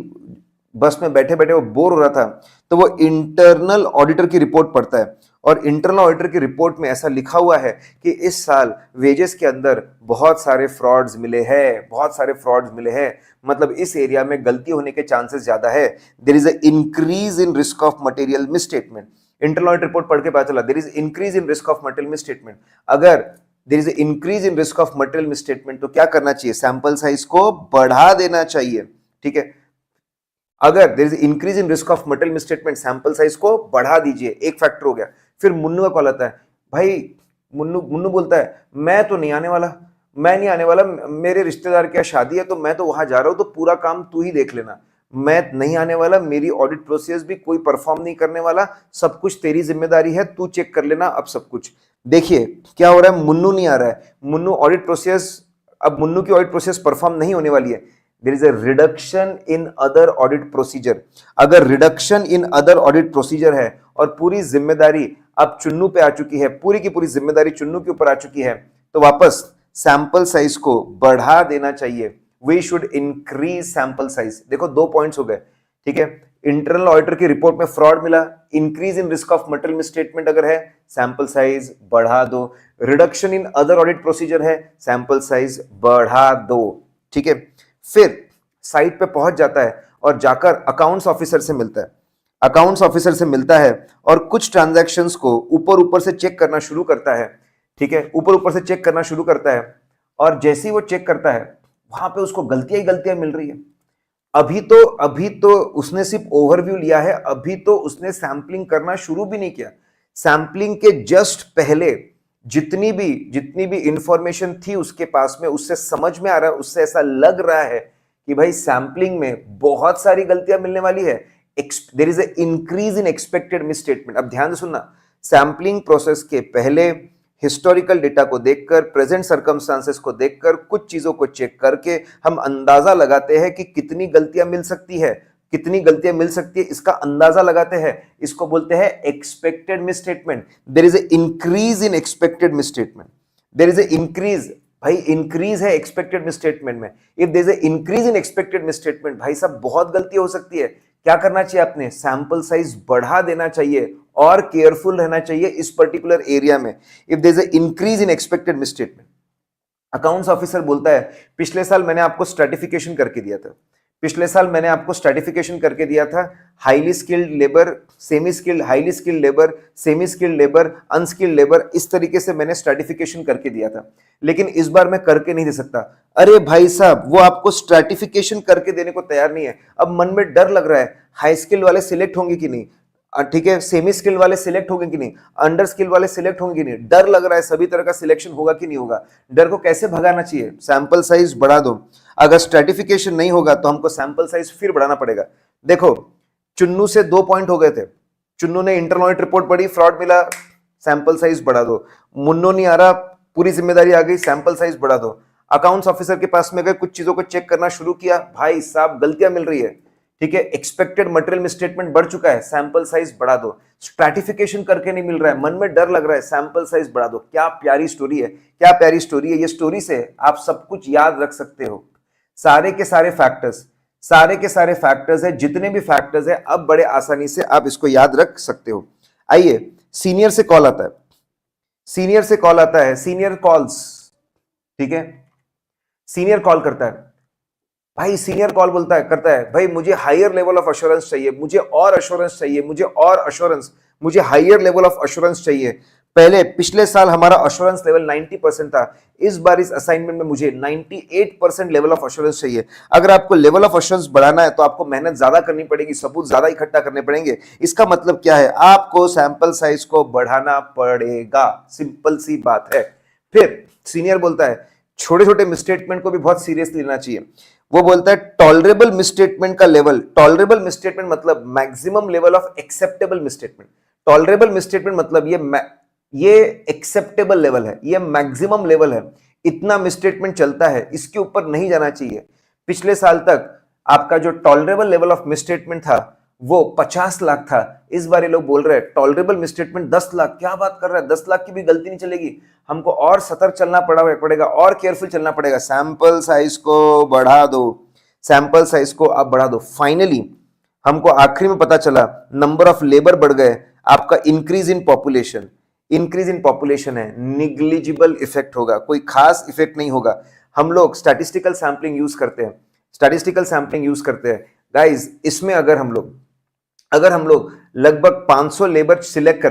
बस में बैठे बैठे वो बोर हो रहा था, तो वो इंटरनल ऑडिटर की रिपोर्ट पढ़ता है, और इंटरनल ऑडिटर की रिपोर्ट में ऐसा लिखा हुआ है कि इस साल वेजेस के अंदर बहुत सारे फ्रॉड्स मिले हैं, बहुत सारे फ्रॉड्स मिले हैं, मतलब इस एरिया में गलती होने के चांसेस ज्यादा है। There is a increase in risk of material misstatement. Internal audit report पढ़ के पता चला there is increase in risk of material misstatement. अगर there is increase in risk of material misstatement तो क्या करना चाहिए? सैंपल साइज को बढ़ा देना चाहिए, ठीक है। अगर there is increase in risk of material misstatement, sample size को बढ़ा दीजिए, एक फैक्टर हो गया। फिर मुन्नू का कॉल आता है, भाई मुन्नू बोलता है मैं तो नहीं आने वाला, मैं नहीं आने वाला, मेरे रिश्तेदार की शादी है तो मैं तो वहां जा रहा हूं, तो पूरा काम तू ही देख लेना, मैं नहीं आने वाला, मेरी ऑडिट प्रोसेस भी कोई परफॉर्म नहीं करने वाला, सब कुछ तेरी जिम्मेदारी है, तू चेक कर लेना अब सब कुछ। देखिए क्या हो रहा है, मुन्नू नहीं आ रहा है, मुन्नू ऑडिट प्रोसेस, अब मुन्नू की ऑडिट प्रोसेस परफॉर्म नहीं होने वाली है। There is a reduction in other audit procedure. अगर reduction in other audit procedure है और पूरी जिम्मेदारी अब चुन्नू पे आ चुकी है, पूरी की पूरी जिम्मेदारी चुन्नू के ऊपर आ चुकी है, तो वापस सैंपल साइज को बढ़ा देना चाहिए। We should increase sample size. देखो दो पॉइंट्स हो गए, ठीक है। इंटरनल ऑडिटर की रिपोर्ट में फ्रॉड मिला, increase in risk of material misstatement अगर है, सैंपल साइज बढ़ा दो। Reduction in other audit procedure है, सैंपल साइज बढ़ा दो, ठीक है। फिर साइट पे पहुंच जाता है और जाकर अकाउंट्स ऑफिसर से मिलता है, अकाउंट्स ऑफिसर से मिलता है और कुछ ट्रांजैक्शंस को ऊपर ऊपर से चेक करना शुरू करता है, ठीक है, ऊपर ऊपर से चेक करना शुरू करता है। और जैसे ही वो चेक करता है वहां पे उसको गलतियां ही गलतियां मिल रही है। अभी तो उसने सिर्फ ओवरव्यू लिया है, अभी तो उसने सैंपलिंग करना शुरू भी नहीं किया। सैंपलिंग के जस्ट पहले जितनी भी इंफॉर्मेशन थी उसके पास में, उससे समझ में आ रहा है, उससे ऐसा लग रहा है कि भाई सैंपलिंग में बहुत सारी गलतियां मिलने वाली है। There is a increase in expected misstatement. अब ध्यान से सुनना, सैंपलिंग प्रोसेस के पहले हिस्टोरिकल डेटा को देखकर, प्रेजेंट सर्कमस्टांसेस को देखकर, कुछ चीजों को चेक करके हम अंदाजा लगाते हैं कि कितनी गलतियां मिल सकती है, कितनी गलतियां मिल सकती है, इसका अंदाजा लगाते हैं। इसको बोलते हैं expected misstatement. There is a increase in expected misstatement, there is a increase, भाई इंक्रीज है एक्सपेक्टेड मिसस्टेटमेंट में। If there is a increase in expected misstatement, भाई साहब बहुत गलती हो सकती है। क्या करना चाहिए आपने? सैंपल साइज बढ़ा देना चाहिए और केयरफुल रहना चाहिए इस पर्टिकुलर एरिया में। If there is a increase in expected misstatement, accounts officer बोलता है पिछले साल मैंने आपको स्ट्रेटिफिकेशन करके दिया था, पिछले साल मैंने आपको स्ट्रेटिफिकेशन करके दिया था, highly skilled labour, semi skilled, highly skilled labour, semi skilled labour, unskilled labour, इस तरीके से मैंने स्ट्रेटिफिकेशन करके दिया था, लेकिन इस बार मैं करके नहीं दे सकता। अरे भाई साहब, वो आपको स्ट्रेटिफिकेशन करके देने को तैयार नहीं है। अब मन में डर लग रहा है, हाई स्किल्ड वाले सिलेक्ट होंगे कि नहीं, ठीक है, सेमी स्किल वाले सिलेक्ट होंगे कि नहीं, अंडर स्किल वाले सिलेक्ट होंगे कि नहीं, डर लग रहा है सभी तरह का सिलेक्शन होगा कि नहीं होगा। डर को कैसे भगाना चाहिए? सैंपल साइज बढ़ा दो। अगर स्ट्रेटिफिकेशन नहीं होगा तो हमको सैंपल साइज फिर बढ़ाना पड़ेगा। देखो चुन्नू से 2 पॉइंट हो गए थे, चुन्नू ने इंटरनल ऑडिट रिपोर्ट पढ़ी, फ्रॉड मिला, सैंपल साइज बढ़ा दो। मुन्नू नहीं आ रहा, पूरी जिम्मेदारी आ गई, सैंपल साइज बढ़ा दो। अकाउंट्स ऑफिसर के पास में गए, कुछ चीजों को चेक करना शुरू किया, भाई साहब गलतियां मिल रही है, ठीक है, एक्सपेक्टेड मटेरियल मिसस्टेटमेंट बढ़ चुका है, सैंपल साइज बढ़ा दो। स्ट्रैटिफिकेशन करके नहीं मिल रहा है, मन में डर लग रहा है, सैंपल साइज बढ़ा दो। क्या प्यारी स्टोरी है, क्या प्यारी स्टोरी है। ये स्टोरी से आप सब कुछ याद रख सकते हो, सारे के सारे फैक्टर्स, सारे के सारे फैक्टर्स है, जितने भी फैक्टर्स है, अब बड़े आसानी से आप इसको याद रख सकते हो। आइए, सीनियर से कॉल आता है, सीनियर से कॉल आता है, सीनियर कॉल्स, ठीक है, सीनियर कॉल करता है, भाई सीनियर कॉल बोलता है, करता है, भाई मुझे हायर लेवल ऑफ अश्योरेंस चाहिए, मुझे और अश्योरेंस चाहिए, मुझे और अश्योरेंस, मुझे हायर लेवल ऑफ अश्योरेंस चाहिए। पहले पिछले साल हमारा अश्योरेंस लेवल 90% था, इस बार इस असाइनमेंट में मुझे 98% लेवल ऑफ अश्योरेंस चाहिए। अगर आपको लेवल ऑफ अश्योरेंस बढ़ाना है तो आपको मेहनत ज्यादा करनी पड़ेगी, सबूत ज्यादा इकट्ठा करने पड़ेंगे। इसका मतलब क्या है, आपको सैंपल साइज को बढ़ाना पड़ेगा, सिंपल सी बात है। फिर सीनियर बोलता है छोटे छोटे मिसस्टेटमेंट को भी बहुत सीरियसली लेना चाहिए। वो बोलता है टॉलरेबल मिसस्टेटमेंट का लेवल, टॉलरेबल मिसस्टेटमेंट मतलब maximum level of acceptable misstatement. Tolerable misstatement मतलब ये एक्सेप्टेबल लेवल है, ये मैक्सिमम लेवल है, इतना मिसस्टेटमेंट चलता है, इसके ऊपर नहीं जाना चाहिए। पिछले साल तक आपका जो टॉलरेबल लेवल ऑफ मिसस्टेटमेंट था वो 50 लाख था, इस बार ये लोग बोल रहे हैं टॉलरेबल मिसस्टेटमेंट 10 लाख। क्या बात कर रहा है, 10 लाख की भी गलती नहीं चलेगी, हमको और सतर्क चलना पड़ेगा और केयरफुल चलना पड़ेगा। सैंपल साइज को बढ़ा दो, सैंपल साइज को आप बढ़ा दो। फाइनली हमको आखिरी में पता चला नंबर ऑफ लेबर बढ़ गए, आपका increase in population, increase in population है, निग्लिजिबल इफेक्ट होगा, कोई खास इफेक्ट नहीं होगा। हम लोग स्टैटिस्टिकल सैंपलिंग यूज करते हैं, स्टैटिस्टिकल सैंपलिंग यूज करते हैं गाइज। इसमें अगर हम लोग लगभग 500 लेबर सिलेक्ट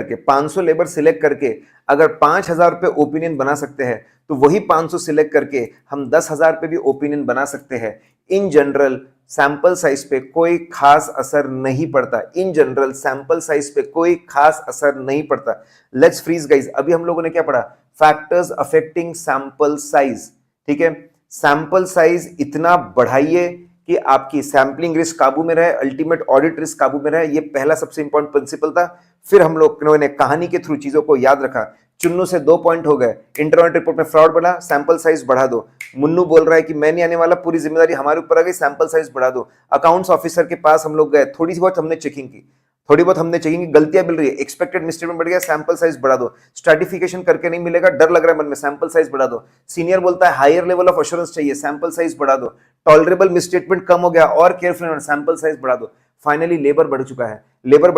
करके अगर 5,000 रुपए ओपिनियन बना सकते हैं तो वही 500 सिलेक्ट करके हम 10,000 पे भी ओपिनियन बना सकते हैं। इन जनरल सैंपल साइज पे कोई खास असर नहीं पड़ता, इन जनरल सैंपल साइज पे कोई खास असर नहीं पड़ता। लेट्स फ्रीज गाइस, अभी हम लोगों ने क्या पढ़ा, फैक्टर्स अफेक्टिंग सैंपल साइज, ठीक है। सैंपल साइज इतना बढ़ाइए कि आपकी सैंपलिंग रिस्क काबू में रहे, अल्टीमेट ऑडिट रिस्क काबू में रहे, ये पहला सबसे इंपॉर्टेंट प्रिंसिपल था। फिर हम लोग ने कहानी के थ्रू चीजों को याद रखा। चुन्नू से 2 पॉइंट हो गए, इंटरनेट रिपोर्ट में फ्रॉड बना, सैंपल साइज बढ़ा दो। मुन्नू बोल रहा है कि मैं नहीं आने वाला, पूरी जिम्मेदारी हमारे ऊपर आ गई, सैंपल साइज बढ़ा दो। अकाउंट्स ऑफिसर के पास हम लोग गए, थोड़ी बहुत हमने चेकिंग की, गलतियां मिल रही है, एक्सपेक्टेड मिसस्टेटमेंट बढ़ गया, सैंपल साइज बढ़ा दो। स्ट्रैटिफिकेशन करके नहीं मिलेगा, डर लग रहा है मन में, सैंपल साइज बढ़ा दो। सीनियर बोलता है हायर लेवल ऑफ एश्योरेंस चाहिए, सैंपल साइज बढ़ा दो। टॉलरेबल मिसस्टेटमेंट कम हो गया और केयरफुल, सैंपल साइज बढ़ा दो। फाइनली लेबर बढ़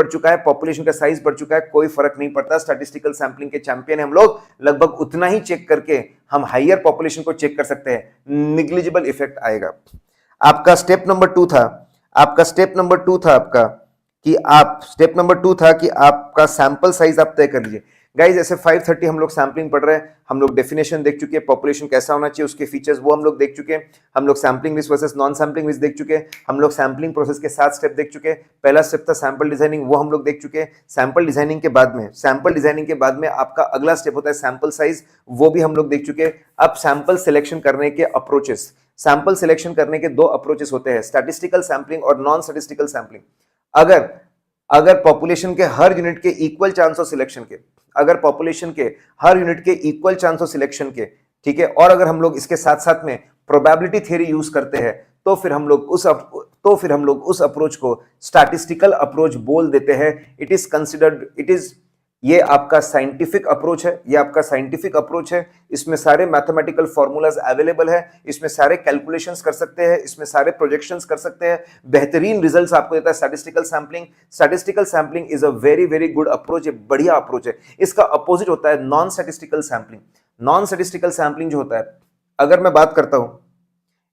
चुका है, पॉपुलेशन का साइज बढ़ चुका है, कोई फर्क नहीं पड़ता। स्टैटिस्टिकल सैंपलिंग के चैंपियन हम लोग, लगभग उतना ही चेक करके हम हायर पॉपुलेशन को चेक कर सकते हैं, निग्लिजिबल इफेक्ट आएगा। आपका स्टेप नंबर 2 था, स्टेप नंबर 2 था कि आपका सैंपल साइज आप तय कर लीजिए। गाइज ऐसे 530 हम लोग सैम्पलिंग पढ़ रहे हैं, हम लोग डेफिनेशन देख चुके हैं, पॉपुलेशन कैसा होना चाहिए, उसके फीचर्स वो हम लोग देख चुके हैं, हम लोग sampling risk versus non sampling risk देख चुके हैं, हम लोग सैम्पलिंग प्रोसेस के 7 स्टेप देख चुके हैं। पहला स्टेप था सैंपल डिजाइनिंग, वो हम लोग देख चुके हैं। सैंपल डिजाइनिंग के बाद में आपका अगला स्टेप होता है सैंपल साइज, वो भी हम लोग देख चुके हैं। अब सैंपल सिलेक्शन करने के अप्रोचेस, सैंपल सिलेक्शन करने के 2 अप्रोचेस होते हैं, स्टैटिस्टिकल सैम्पलिंग और नॉन स्टैटिस्टिकल सैम्पलिंग। अगर पॉपुलेशन के हर यूनिट के इक्वल चांस ऑफ सिलेक्शन के, ठीक है, और अगर हम लोग इसके साथ साथ में प्रोबेबिलिटी थ्योरी यूज करते हैं तो फिर हम लोग उस अप्रोच को स्टैटिस्टिकल अप्रोच बोल देते हैं। ये आपका साइंटिफिक अप्रोच है, इसमें सारे मैथमेटिकल फॉर्मूलाज अवेलेबल है, इसमें सारे कैलकुलेशंस कर सकते हैं, इसमें सारे प्रोजेक्शंस कर सकते हैं, बेहतरीन रिजल्ट्स आपको देता है statistical sampling is a very very good approach, बढ़िया अप्रोच है। इसका अपोजिट होता है नॉन स्टैटिस्टिकल सैंपलिंग जो होता है, अगर मैं बात करता हूं,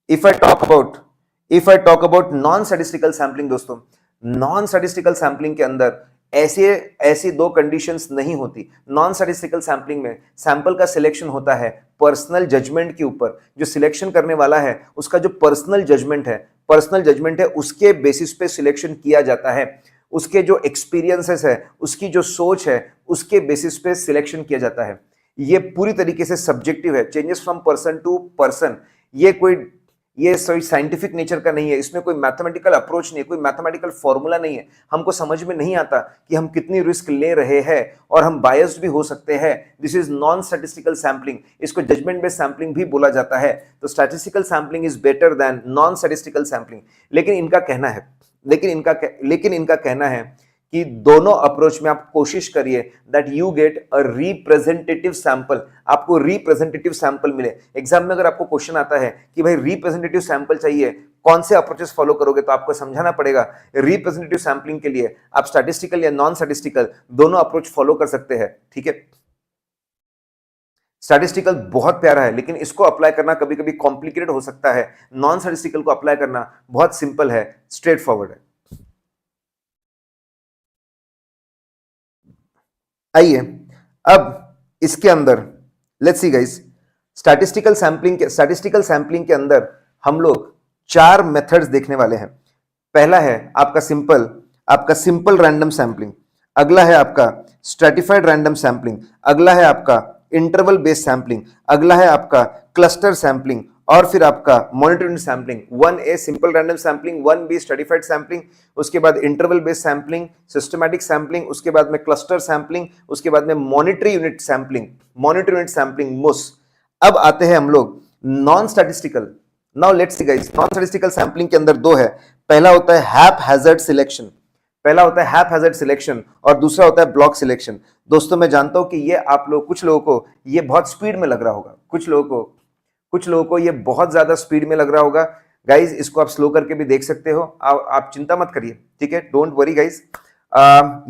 if I talk about non statistical sampling, दोस्तों नॉन स्टैटिस्टिकल सैंपलिंग के अंदर ऐसी 2 कंडीशंस नहीं होती। नॉन स्टैटिस्टिकल सैंपलिंग में सैंपल का सिलेक्शन होता है पर्सनल जजमेंट के ऊपर, जो सिलेक्शन करने वाला है उसका जो पर्सनल जजमेंट है उसके बेसिस पे सिलेक्शन किया जाता है, उसके जो एक्सपीरियंसेस है, उसकी जो सोच है, उसके बेसिस पे सिलेक्शन किया जाता है। ये पूरी तरीके से सब्जेक्टिव है, changes from person to person. ये साइंटिफिक नेचर का नहीं है, इसमें कोई मैथमेटिकल अप्रोच नहीं है, कोई मैथमेटिकल फॉर्मूला नहीं है। हमको समझ में नहीं आता कि हम कितनी रिस्क ले रहे हैं और हम बायस्ड भी हो सकते हैं। This is non statistical sampling, इसको जजमेंट बेस्ड सैंपलिंग भी बोला जाता है। तो statistical sampling is better than non statistical sampling. लेकिन इनका कहना है कि दोनों अप्रोच में आप कोशिश करिए that you get a representative sample, आपको रिप्रेजेंटेटिव सैंपल मिले। एग्जाम में अगर आपको क्वेश्चन आता है कि भाई रिप्रेजेंटेटिव सैंपल चाहिए, कौन से अप्रोचेस फॉलो करोगे, तो आपको समझाना पड़ेगा रिप्रेजेंटेटिव सैंपलिंग के लिए आप स्टैटिस्टिकल या नॉन स्टैटिस्टिकल दोनों अप्रोच फॉलो कर सकते हैं, ठीक है। स्टैटिस्टिकल बहुत प्यारा है, लेकिन इसको अप्लाई करना कभी कभी कॉम्प्लिकेटेड हो सकता है। नॉन स्टैटिस्टिकल को अप्लाई करना बहुत सिंपल है, स्ट्रेट फॉरवर्ड है। आइए अब इसके अंदर let's see guys, statistical sampling के अंदर हम लोग 4 मेथड्स देखने वाले हैं। पहला है आपका सिंपल रैंडम सैंपलिंग, अगला है आपका स्ट्रेटिफाइड रैंडम सैंपलिंग, अगला है आपका इंटरवल बेस्ड सैंपलिंग, अगला है आपका क्लस्टर सैंपलिंग, और फिर आपका monitoring sampling. 1A simple random sampling, 1B stratified sampling, उसके बाद interval based sampling, systematic sampling, उसके बाद में क्लस्टर सैंपलिंग, उसके बाद में मॉनिटरी यूनिट सैंपलिंग MUS। अब आते हैं हम लोग non statistical. Now let's see guys, non statistical sampling के अंदर 2 है। पहला होता है हैपहैज़र्ड सिलेक्शन और दूसरा होता है ब्लॉक सिलेक्शन। दोस्तों मैं जानता हूं कि ये कुछ लोगों को ये बहुत स्पीड में लग रहा होगा, कुछ लोगों को ये बहुत ज्यादा स्पीड में लग रहा होगा। गाइज इसको आप स्लो करके भी देख सकते हो, आप चिंता मत करिए, ठीक है, डोंट वरी गाइज।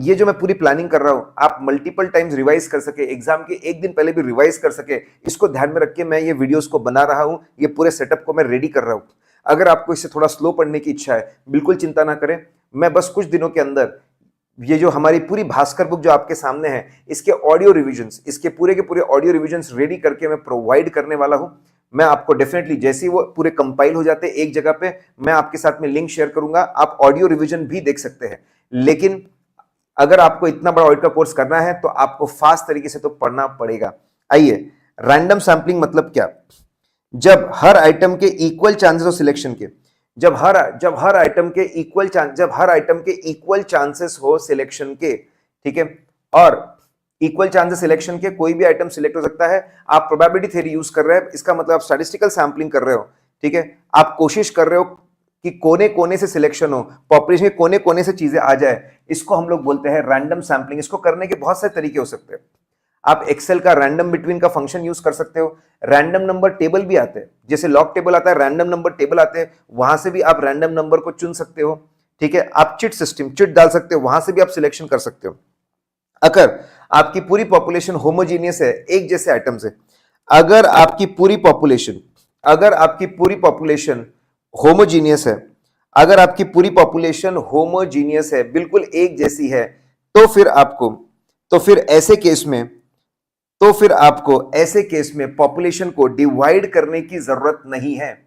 ये जो मैं पूरी प्लानिंग कर रहा हूं, आप मल्टीपल टाइम्स रिवाइज कर सके, एग्जाम के एक दिन पहले भी रिवाइज कर सके, इसको ध्यान में रख के मैं ये वीडियोस को बना रहा हूं, ये पूरे सेटअप को मैं रेडी कर रहा हूं। अगर आपको इससे थोड़ा स्लो पढ़ने की इच्छा है, बिल्कुल चिंता ना करें, मैं बस कुछ दिनों के अंदर ये जो हमारी पूरी भास्कर बुक जो आपके सामने है, इसके ऑडियो रिविजन्स, इसके पूरे के पूरे ऑडियो रिविजन्स रेडी करके मैं प्रोवाइड करने वाला हूं। मैं आपको डेफिनेटली जैसे ही वो पूरे कंपाइल हो जाते हैं एक जगह पे, मैं आपके साथ में लिंक शेयर करूंगा, आप ऑडियो रिवीजन भी देख सकते हैं। लेकिन अगर आपको इतना बड़ा ऑडिट का कोर्स करना है तो आपको फास्ट तरीके से तो पढ़ना पड़ेगा। आइए, रैंडम सैंपलिंग मतलब क्या? जब हर आइटम के इक्वल चांसेस ऑफ सिलेक्शन के, जब हर आइटम के इक्वल चांसेस हो सिलेक्शन के, ठीक है, और इक्वल चांसेस सिलेक्शन के कोई भी आइटम सिलेक्ट हो सकता है। आप प्रोबेबिलिटी थ्योरी यूज कर रहे हैं, इसका मतलब आप स्टैटिस्टिकल सैंपलिंग कर रहे हो, ठीक है, आप कोशिश कर रहे हो कि कोने कोने से सिलेक्शन हो, पॉपुलेशन के कोने कोने से चीजें आ जाए, इसको हम लोग बोलते हैं रैंडम सैंपलिंग। इसको करने के बहुत सारे तरीके हो सकते हैं। आप एक्सेल का रैंडम बिटवीन का फंक्शन यूज कर सकते हो, रैंडम नंबर टेबल भी आते हैं, जैसे लॉग टेबल आता है, रैंडम नंबर टेबल आते हैं, वहां से भी आप रैंडम नंबर को चुन सकते हो, ठीक है। आप चिट डाल सकते हो, वहां से भी आप सिलेक्शन कर सकते हो। अगर आपकी पूरी पॉपुलेशन होमोजीनियस है, एक जैसे आइटम से, अगर आपकी पूरी पॉपुलेशन होमोजीनियस है, अगर आपकी पूरी पॉपुलेशन होमोजीनियस है, बिल्कुल एक जैसी है, तो फिर ऐसे केस में पॉपुलेशन को डिवाइड करने की जरूरत नहीं है।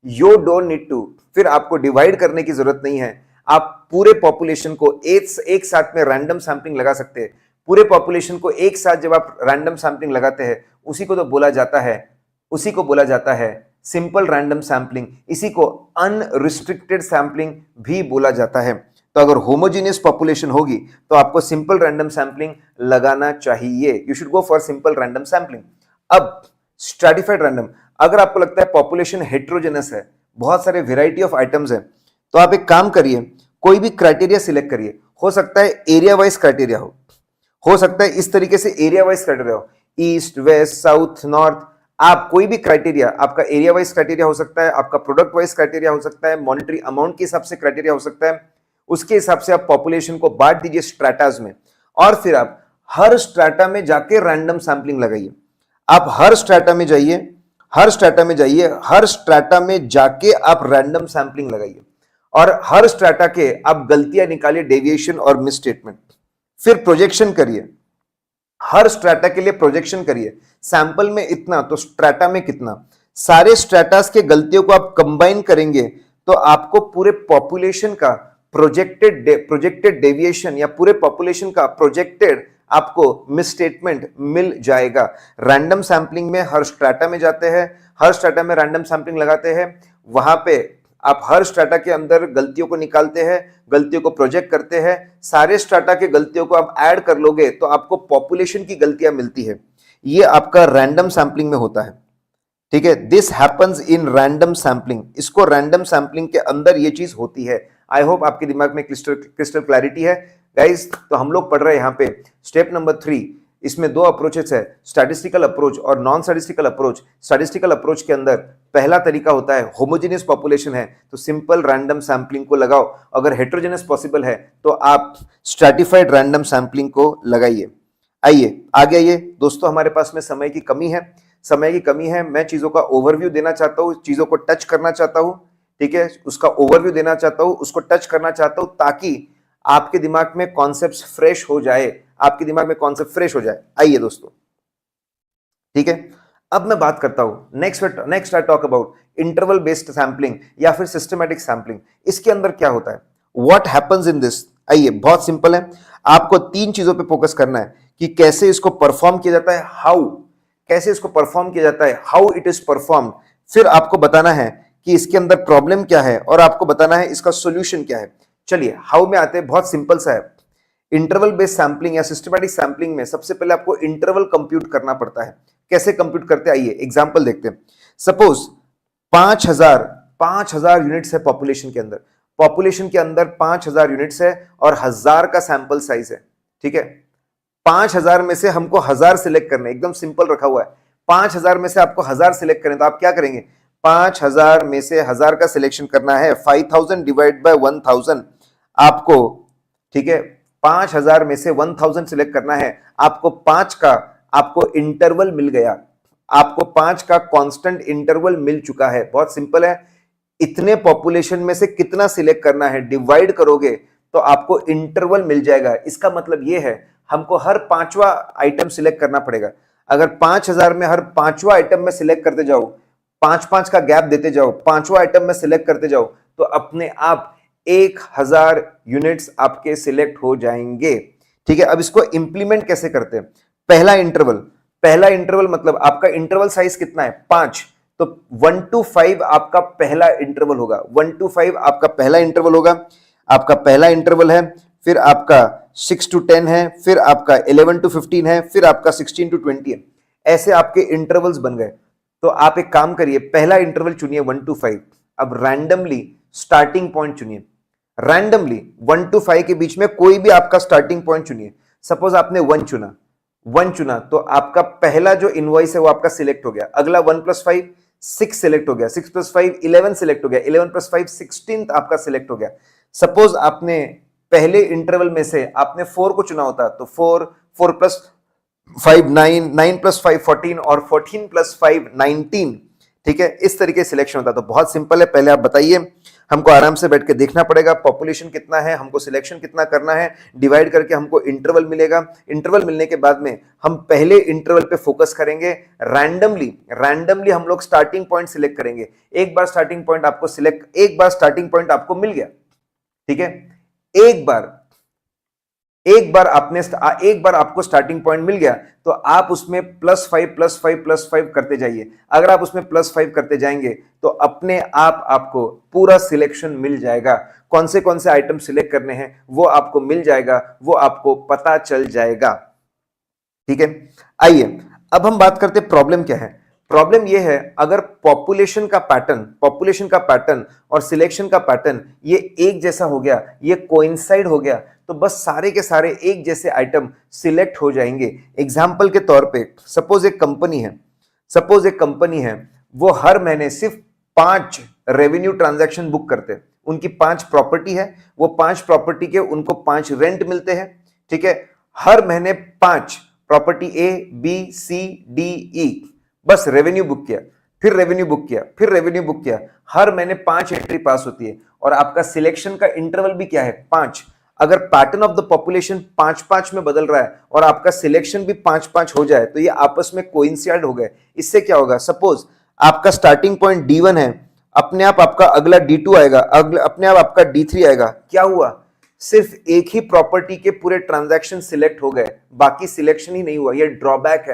यू डोंट नीड टू, फिर आपको डिवाइड करने की जरूरत नहीं है। आप पूरे पॉपुलेशन को एक साथ में रैंडम सैंपलिंग लगा सकते हैं। पूरे पॉपुलेशन को एक साथ जब आप रैंडम सैंपलिंग लगाते हैं, उसी को बोला जाता है सिंपल रैंडम सैंपलिंग, इसी को अनरिस्ट्रिक्टेड सैंपलिंग भी बोला जाता है। तो अगर होमोजीनियस पॉपुलेशन होगी तो आपको सिंपल रैंडम सैंपलिंग लगाना चाहिए। You should go for simple random sampling. अब स्ट्रैटिफाइड रैंडम, अगर आपको लगता है पॉपुलेशन हेट्रोजेनस है, बहुत सारे वेराइटी ऑफ आइटम्स है, तो आप एक काम करिए, कोई भी क्राइटेरिया सिलेक्ट करिए। हो सकता है एरिया वाइज क्राइटेरिया हो सकता है इस तरीके से एरिया वाइज क्राइटेरिया हो, ईस्ट वेस्ट साउथ नॉर्थ, आप कोई भी क्राइटेरिया, आपका एरिया वाइज क्राइटेरिया हो सकता है, आपका प्रोडक्ट वाइज क्राइटेरिया हो सकता है, मॉनिटरी अमाउंट के हिसाब से क्राइटेरिया हो सकता है। उसके हिसाब से आप पॉपुलेशन को बांट दीजिए स्ट्रैटाज में, और फिर आप हर स्ट्रैटा में जाके रैंडम सैंपलिंग लगाइए। आप हर स्ट्रैटा में जाके आप रैंडम सैंपलिंग लगाइए, और हर स्ट्रैटा के आप गलतियां निकालिए, डेविएशन और मिस स्टेटमेंट। फिर प्रोजेक्शन करिए, हर स्ट्रैटा के लिए प्रोजेक्शन करिए, सैंपल में इतना तो स्ट्रैटा में कितना, सारे स्ट्रैटास के गलतियों को आप कंबाइन करेंगे तो आपको पूरे पॉपुलेशन का प्रोजेक्टेड डेविएशन या पूरे पॉपुलेशन का प्रोजेक्टेड आपको मिसस्टेटमेंट मिल जाएगा। रैंडम सैंपलिंग में हर स्ट्रैटा में जाते हैं, हर स्ट्रैटा में रैंडम सैंपलिंग लगाते हैं, वहां पे आप हर स्ट्रैटा के अंदर गलतियों को निकालते हैं, गलतियों को प्रोजेक्ट करते हैं, सारे स्ट्रैटा के गलतियों को आप ऐड कर लोगे तो आपको पॉपुलेशन की गलतियां मिलती है। ये आपका रैंडम सैंपलिंग में होता है, ठीक है। This happens in random sampling, इसको रैंडम सैंपलिंग के अंदर ये चीज होती है। आई होप आपके दिमाग में क्रिस्टल क्लैरिटी है गाइस। तो हम लोग पढ़ रहे हैं यहाँ पे स्टेप नंबर 3, इसमें 2 अप्रोचेस है, स्टैटिस्टिकल अप्रोच और non statistical approach. Statistical approach के अंदर पहला तरीका होता है, होमोजेनियस पॉपुलेशन है तो सिंपल रैंडम सैंपलिंग को लगाओ, अगर हेट्रोजेनियस पॉसिबल है तो आप स्ट्रैटिफाइड रैंडम सैंपलिंग को लगाइए। आइए आगे आइए दोस्तों, हमारे पास में समय की कमी है, मैं चीजों का ओवरव्यू देना चाहता हूँ, चीजों को टच करना चाहता हूँ, ठीक है, उसका ओवरव्यू देना चाहता हूँ, उसको टच करना चाहता हूँ, ताकि आपके दिमाग में कॉन्सेप्ट्स फ्रेश हो जाए, आइए दोस्तों, ठीक है। अब मैं बात करता हूं next I talk about interval based sampling या फिर सिस्टमैटिक सैंपलिंग। इसके अंदर क्या होता है, व्हाट हैपेंस इन दिस। आइए, बहुत सिंपल है, आपको तीन चीजों पे फोकस करना है कि कैसे इसको परफॉर्म किया जाता है, कैसे इसको परफॉर्म किया जाता है, हाउ इट इज परफॉर्म। फिर आपको बताना है कि इसके अंदर प्रॉब्लम क्या है और आपको बताना है इसका सोल्यूशन क्या है। चलिए हाउ में आते हैं, बहुत सिंपल सा है। इंटरवल बेस्ड सैंपलिंग या सिस्टमैटिक सैंपलिंग में सबसे पहले आपको इंटरवल कंप्यूट करना पड़ता है। कैसे कंप्यूट करते हैं, आइए एग्जांपल देखते हैं। सपोज 5000 यूनिट्स है पॉपुलेशन के अंदर, 5000 यूनिट्स है और 1000 का सैंपल साइज है। ठीक है, 5000 में से हमको 1000 सिलेक्ट करने, एकदम सिंपल रखा हुआ है। 5000 में से आपको 1000 सिलेक्ट करें तो आप क्या करेंगे, 5000 में से 1000 का सिलेक्शन करना है, 5000 डिवाइड बाय 1000 आपको, ठीक है, 5000 में से 1000 सिलेक्ट करना है, आपको 5 का आपको इंटरवल मिल गया, आपको 5 का कांस्टेंट इंटरवल मिल चुका है। बहुत सिंपल है, इतने पॉपुलेशन में से कितना सिलेक्ट करना है, डिवाइड करोगे तो आपको इंटरवल मिल जाएगा। इसका मतलब यह है हमको हर पांचवा आइटम सिलेक्ट करना पड़ेगा। अगर 5000 में हर पांचवा आइटम में सिलेक्ट करते जाओ, 5-5 का गैप देते जाओ, पांचवा आइटम में सिलेक्ट करते जाओ, तो अपने आप 1000 यूनिट्स आपके सिलेक्ट हो जाएंगे। ठीक है, अब इसको इंप्लीमेंट कैसे करते हैं। पहला इंटरवल मतलब आपका इंटरवल साइज कितना है, 5, तो 1 to 5 आपका पहला इंटरवल होगा। 1 to 5 आपका पहला इंटरवल होगा, आपका पहला इंटरवल है। फिर आपका 6 to 10 है, फिर आपका 11 to 15 है, फिर आपका 16 to 20 है। ऐसे आपके इंटरवल्स बन गए। तो आप एक काम करिए, पहला इंटरवल चुनिए 1 to 5। अब रैंडमली स्टार्टिंग पॉइंट चुनिए, रैंडमली 1 to 5 के बीच में कोई भी आपका स्टार्टिंग पॉइंट चुनिए। सपोज आपने 1 चुना तो आपका पहला जो इनवॉइस है वो आपका सिलेक्ट हो गया। अगला 1 + 5 6 सिलेक्ट हो गया, 6 + 5 11 सिलेक्ट हो गया, 11 + 5 16 आपका सिलेक्ट हो गया। सपोज आपने पहले इंटरवल में से आपने 4 को चुना होता तो 4 + 5 9, 9 + 5 14 और 14 + 5 19। ठीक है, इस तरीके से सिलेक्शन होता। तो बहुत सिंपल है, पहले आप बताइए, हमको आराम से बैठ के देखना पड़ेगा पॉपुलेशन कितना है, हमको सिलेक्शन कितना करना है, डिवाइड करके हमको इंटरवल मिलेगा। इंटरवल मिलने के बाद में हम पहले इंटरवल पे फोकस करेंगे, रैंडमली हम लोग स्टार्टिंग पॉइंट सिलेक्ट करेंगे। एक बार स्टार्टिंग पॉइंट आपको मिल गया, ठीक है, एक बार आपको स्टार्टिंग पॉइंट मिल गया तो आप उसमें +5 करते जाइए। अगर आप उसमें +5 करते जाएंगे तो अपने आप आपको पूरा सिलेक्शन मिल जाएगा। कौन से आइटम सिलेक्ट करने हैं वो आपको मिल जाएगा, वो आपको पता चल जाएगा। ठीक है, आइए अब हम बात करते हैं प्रॉब्लम क्या है। प्रॉब्लम यह है, अगर पॉपुलेशन का पैटर्न और सिलेक्शन का पैटर्न ये एक जैसा हो गया, ये कोइंसाइड हो गया, तो बस सारे के सारे एक जैसे आइटम सिलेक्ट हो जाएंगे। एग्जाम्पल के तौर पे सपोज एक कंपनी है, वो हर महीने सिर्फ 5 रेवेन्यू ट्रांजैक्शन बुक करते हैं। उनकी 5 प्रॉपर्टी है, वो 5 प्रॉपर्टी के उनको 5 रेंट मिलते हैं। ठीक है, हर महीने 5 property A B C D E, बस रेवेन्यू बुक किया, फिर रेवेन्यू बुक किया, हर महीने 5 एंट्री पास होती है। और आपका सिलेक्शन का इंटरवल भी क्या है, 5। अगर पैटर्न ऑफ द पॉपुलेशन 5-5 में बदल रहा है और आपका सिलेक्शन भी 5-5 हो जाए तो ये आपस में कोइंसाइड हो गए। इससे क्या होगा, सपोज आपका स्टार्टिंग पॉइंट D1 है, अपने आप आपका अगला D2 आएगा, अपने आप आपका D3 आएगा। क्या हुआ, सिर्फ एक ही प्रॉपर्टी के पूरे ट्रांजैक्शन सिलेक्ट हो गए, बाकी सिलेक्शन ही नहीं हुआ। ये ड्रॉबैक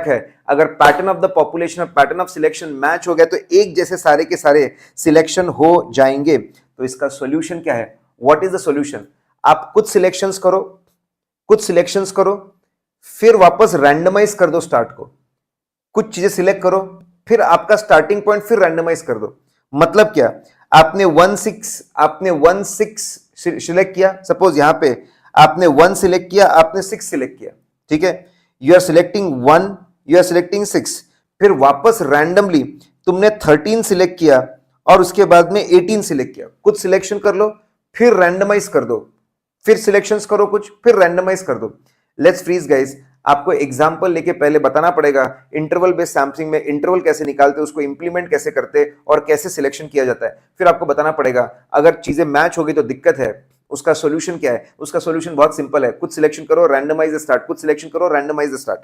है। अगर पैटर्न ऑफ द पॉपुलेशन और पैटर्न ऑफ सिलेक्शन मैच हो गया तो एक जैसे सारे के सारे सिलेक्शन हो जाएंगे। तो इसका सॉल्यूशन क्या है, व्हाट इज द सॉल्यूशन। आप कुछ सिलेक्शंस करो, फिर वापस रैंडमाइज कर दो स्टार्ट को, कुछ चीजें सिलेक्ट करो, फिर आपका स्टार्टिंग पॉइंट फिर रैंडमाइज कर दो। मतलब क्या, आपने 1 6 सिलेक्ट किया, सपोज यहां पे आपने 1 सिलेक्ट किया, आपने 6 सिलेक्ट किया। ठीक है, you are selecting 1, you are selecting 6, फिर वापस रैंडमली तुमने 13 सिलेक्ट किया और उसके बाद में 18 सिलेक्ट किया। कुछ सिलेक्शन कर लो, फिर रैंडमाइज कर दो, फिर सिलेक्शंस करो कुछ, फिर रैंडमाइज कर दो। लेट्स फ्रीज गाइस, आपको एग्जांपल लेके पहले बताना पड़ेगा इंटरवल बेस्ड सैंपलिंग में इंटरवल कैसे निकालते, उसको इंप्लीमेंट कैसे करते और कैसे सिलेक्शन किया जाता है। फिर आपको बताना पड़ेगा अगर चीजें मैच हो गई तो दिक्कत है, उसका सॉल्यूशन क्या है। उसका सॉल्यूशन बहुत सिंपल है, कुछ सिलेक्शन करो, रैंडमाइज स्टार्ट, कुछ सिलेक्शन करो, रैंडमाइज स्टार्ट।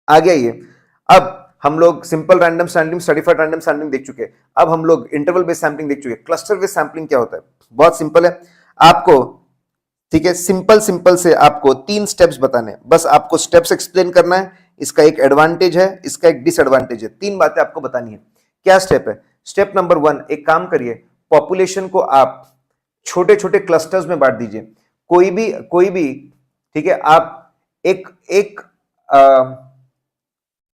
आ गया ये। अब हम लोग simple random sampling, stratified random sampling देख चुके हैं। अब हम लोग इंटरवल बेस्ड सैंपलिंग देख चुके हैं। क्लस्टर बेस्ड सैंपलिंग क्या होता है? बहुत सिंपल है आपको, ठीक है, सिंपल सिंपल से आपको 3 स्टेप्स बताने हैं, बस आपको स्टेप्स एक्सप्लेन करना है। इसका एक एडवांटेज है, इसका एक डिसएडवांटेज है, 3 बातें आपको बतानी है। क्या स्टेप है? स्टेप नंबर 1, एक काम करिए, पॉपुलेशन को आप छोटे छोटे क्लस्टर्स में बांट दीजिए। कोई भी, ठीक है, आप एक एक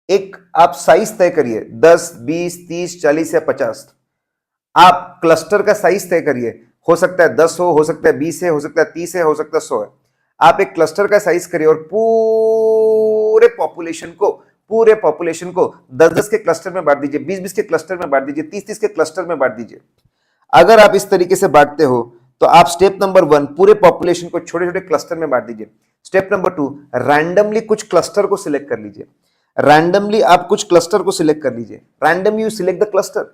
एक आप साइज तय करिए, 10, 20, 30, 40 या 50। आप क्लस्टर का साइज तय करिए, हो सकता है 10 हो सकता है 20 है, हो सकता है 30 है, हो सकता है 100 है। आप एक क्लस्टर का साइज करिए और पूरे पॉपुलेशन को 10-10 के क्लस्टर में बांट दीजिए, 20-20 के क्लस्टर में बांट दीजिए, 30-30 के क्लस्टर में बांट दीजिए। अगर आप इस तरीके से बांटते हो तो आप स्टेप नंबर 1 पूरे पॉपुलेशन को छोटे छोटे क्लस्टर में बांट दीजिए। स्टेप नंबर 2, रैंडमली कुछ क्लस्टर को सिलेक्ट कर लीजिए। रैंडमली आप कुछ क्लस्टर को सिलेक्ट कर लीजिए। Randomly you select the cluster,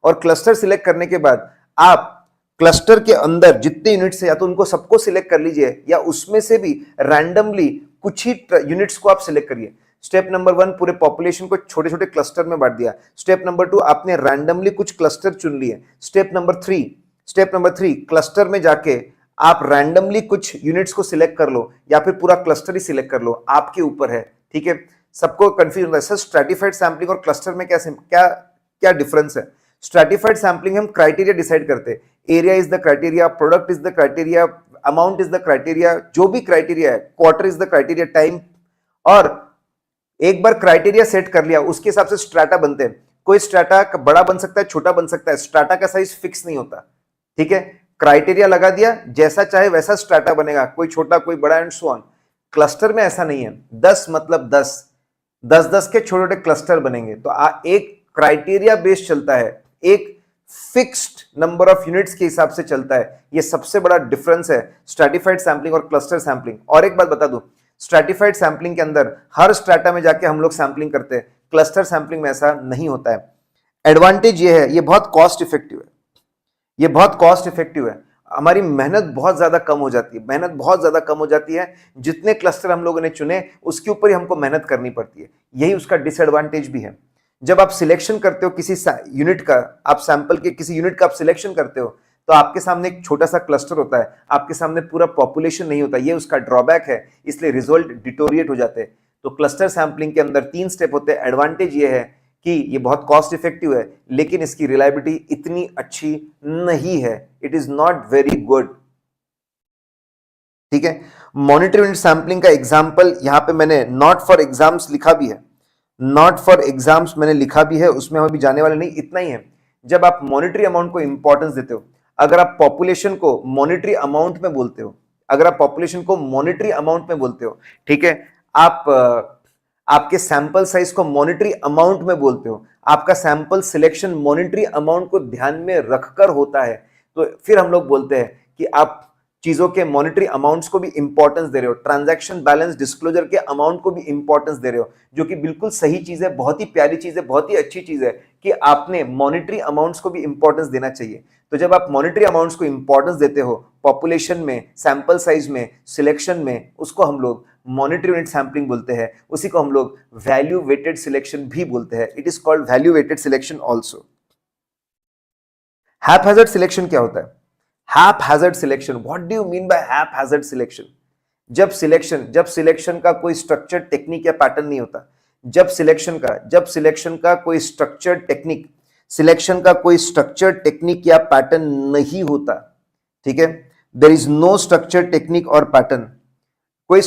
और क्लस्टर सिलेक्ट करने के बाद आप क्लस्टर के अंदर जितने यूनिट्स है या तो उनको सबको सिलेक्ट कर लीजिए, या उसमें से भी रैंडमली कुछ ही यूनिट्स को आप सिलेक्ट करिए। स्टेप नंबर 1 पूरे पॉपुलेशन को छोटे छोटे क्लस्टर में बांट दिया। स्टेप नंबर 2 आपने रैंडमली कुछ क्लस्टर चुन लिए। स्टेप नंबर 3 क्लस्टर में जाके आप रैंडमली कुछ यूनिट्स को सिलेक्ट कर लो, या फिर पूरा क्लस्टर ही सिलेक्ट कर लो, आपके ऊपर है, ठीक है। सबको कंफ्यूज होता है सर, स्ट्रैटिफाइड सैंपलिंग और क्लस्टर में क्या क्या डिफरेंस है? स्ट्रैटिफाइड सैंपलिंग हम क्राइटेरिया डिसाइड करते हैं, area is the criteria, product is the criteria, amount is the criteria, जो भी क्राइटेरिया है, quarter is the criteria, time, और एक बार क्राइटेरिया सेट कर लिया उसके हिसाब से स्ट्रैटा बनते हैं। कोई स्ट्रैटा बड़ा बन सकता है, छोटा बन सकता है, स्ट्रैटा का साइज फिक्स नहीं होता, ठीक है। क्राइटेरिया लगा दिया, जैसा चाहे वैसा स्ट्रैटा बनेगा, कोई छोटा कोई बड़ा एंड सो ऑन। क्लस्टर में ऐसा नहीं है, 10 मतलब 10 के छोटे छोटे क्लस्टर बनेंगे। तो एक क्राइटेरिया बेस्ड चलता है, एक फिक्स्ड नंबर ऑफ यूनिट्स के हिसाब से चलता है। ये सबसे बड़ा डिफरेंस है स्ट्रैटिफाइड सैंपलिंग और क्लस्टर सैंपलिंग। और एक बात बता दूं, स्ट्रैटिफाइड सैंपलिंग के अंदर हर स्ट्रैटा में जाके हम लोग सैंपलिंग करते हैं, क्लस्टर सैंपलिंग में ऐसा नहीं होता है। एडवांटेज ये है, ये बहुत कॉस्ट इफेक्टिव है, ये बहुत कॉस्ट इफेक्टिव है। हमारी मेहनत बहुत ज्यादा कम हो जाती है, जितने क्लस्टर हम लोगों ने चुने उसके ऊपर ही हमको मेहनत करनी पड़ती है। यही उसका डिसएडवांटेज भी है। जब आप सिलेक्शन करते हो किसी यूनिट का, आप सैंपल के किसी यूनिट का आप सिलेक्शन करते हो, तो आपके सामने एक छोटा सा क्लस्टर होता है, आपके सामने पूरा पॉपुलेशन नहीं होता। ये उसका ड्रॉबैक है, इसलिए रिजल्ट डिटोरिएट हो जाते हैं। तो क्लस्टर सैंपलिंग के अंदर 3 स्टेप होते हैं। एडवांटेज ये है कि ये बहुत कॉस्ट इफेक्टिव है, लेकिन इसकी रिलायबिलिटी इतनी अच्छी नहीं है, it is not very good, ठीक है। मॉनिटरी यूनिट सैंपलिंग का एग्जांपल यहां पे मैंने नॉट फॉर एग्जाम्स लिखा भी है, नॉट फॉर एग्जाम्स मैंने लिखा भी है, उसमें हम अभी जाने वाले नहीं। इतना ही है, जब आप मॉनिटरी अमाउंट को इंपॉर्टेंस देते हो, अगर आप पॉपुलेशन को मॉनिटरी अमाउंट में बोलते हो, ठीक है, आप आपके सैंपल साइज को मॉनिटरी अमाउंट में बोलते हो, आपका सैंपल सिलेक्शन मॉनिटरी अमाउंट को ध्यान में रखकर होता है, तो फिर हम लोग बोलते हैं कि आप चीजों के मॉनिटरी अमाउंट्स को भी इंपॉर्टेंस दे रहे हो, ट्रांजैक्शन बैलेंस डिस्क्लोजर के अमाउंट को भी इंपॉर्टेंस दे रहे हो, जो कि बिल्कुल सही चीज है, बहुत ही प्यारी चीज है, बहुत ही अच्छी चीज है कि आपने मॉनिटरी अमाउंट्स को भी इंपॉर्टेंस देना चाहिए। तो जब आप मॉनिटरी अमाउंट्स को इंपॉर्टेंस देते हो पॉपुलेशन में, सैंपल साइज में, सिलेक्शन में, उसको हम लोग मॉनिटरी यूनिट सैंपलिंग बोलते हैं। उसी को हम लोग वैल्यू वेटेड सिलेक्शन भी बोलते हैं। It is called value weighted selection also. Haphazard selection क्या होता है? Haphazard selection, what do you mean by haphazard selection? जब सिलेक्शन का कोई स्ट्रक्चर्ड टेक्निक या पैटर्न नहीं होता, जब सिलेक्शन का कोई स्ट्रक्चर्ड टेक्निक या पैटर्न नहीं होता, ठीक है, there is no structured technique और पैटर्न, कोई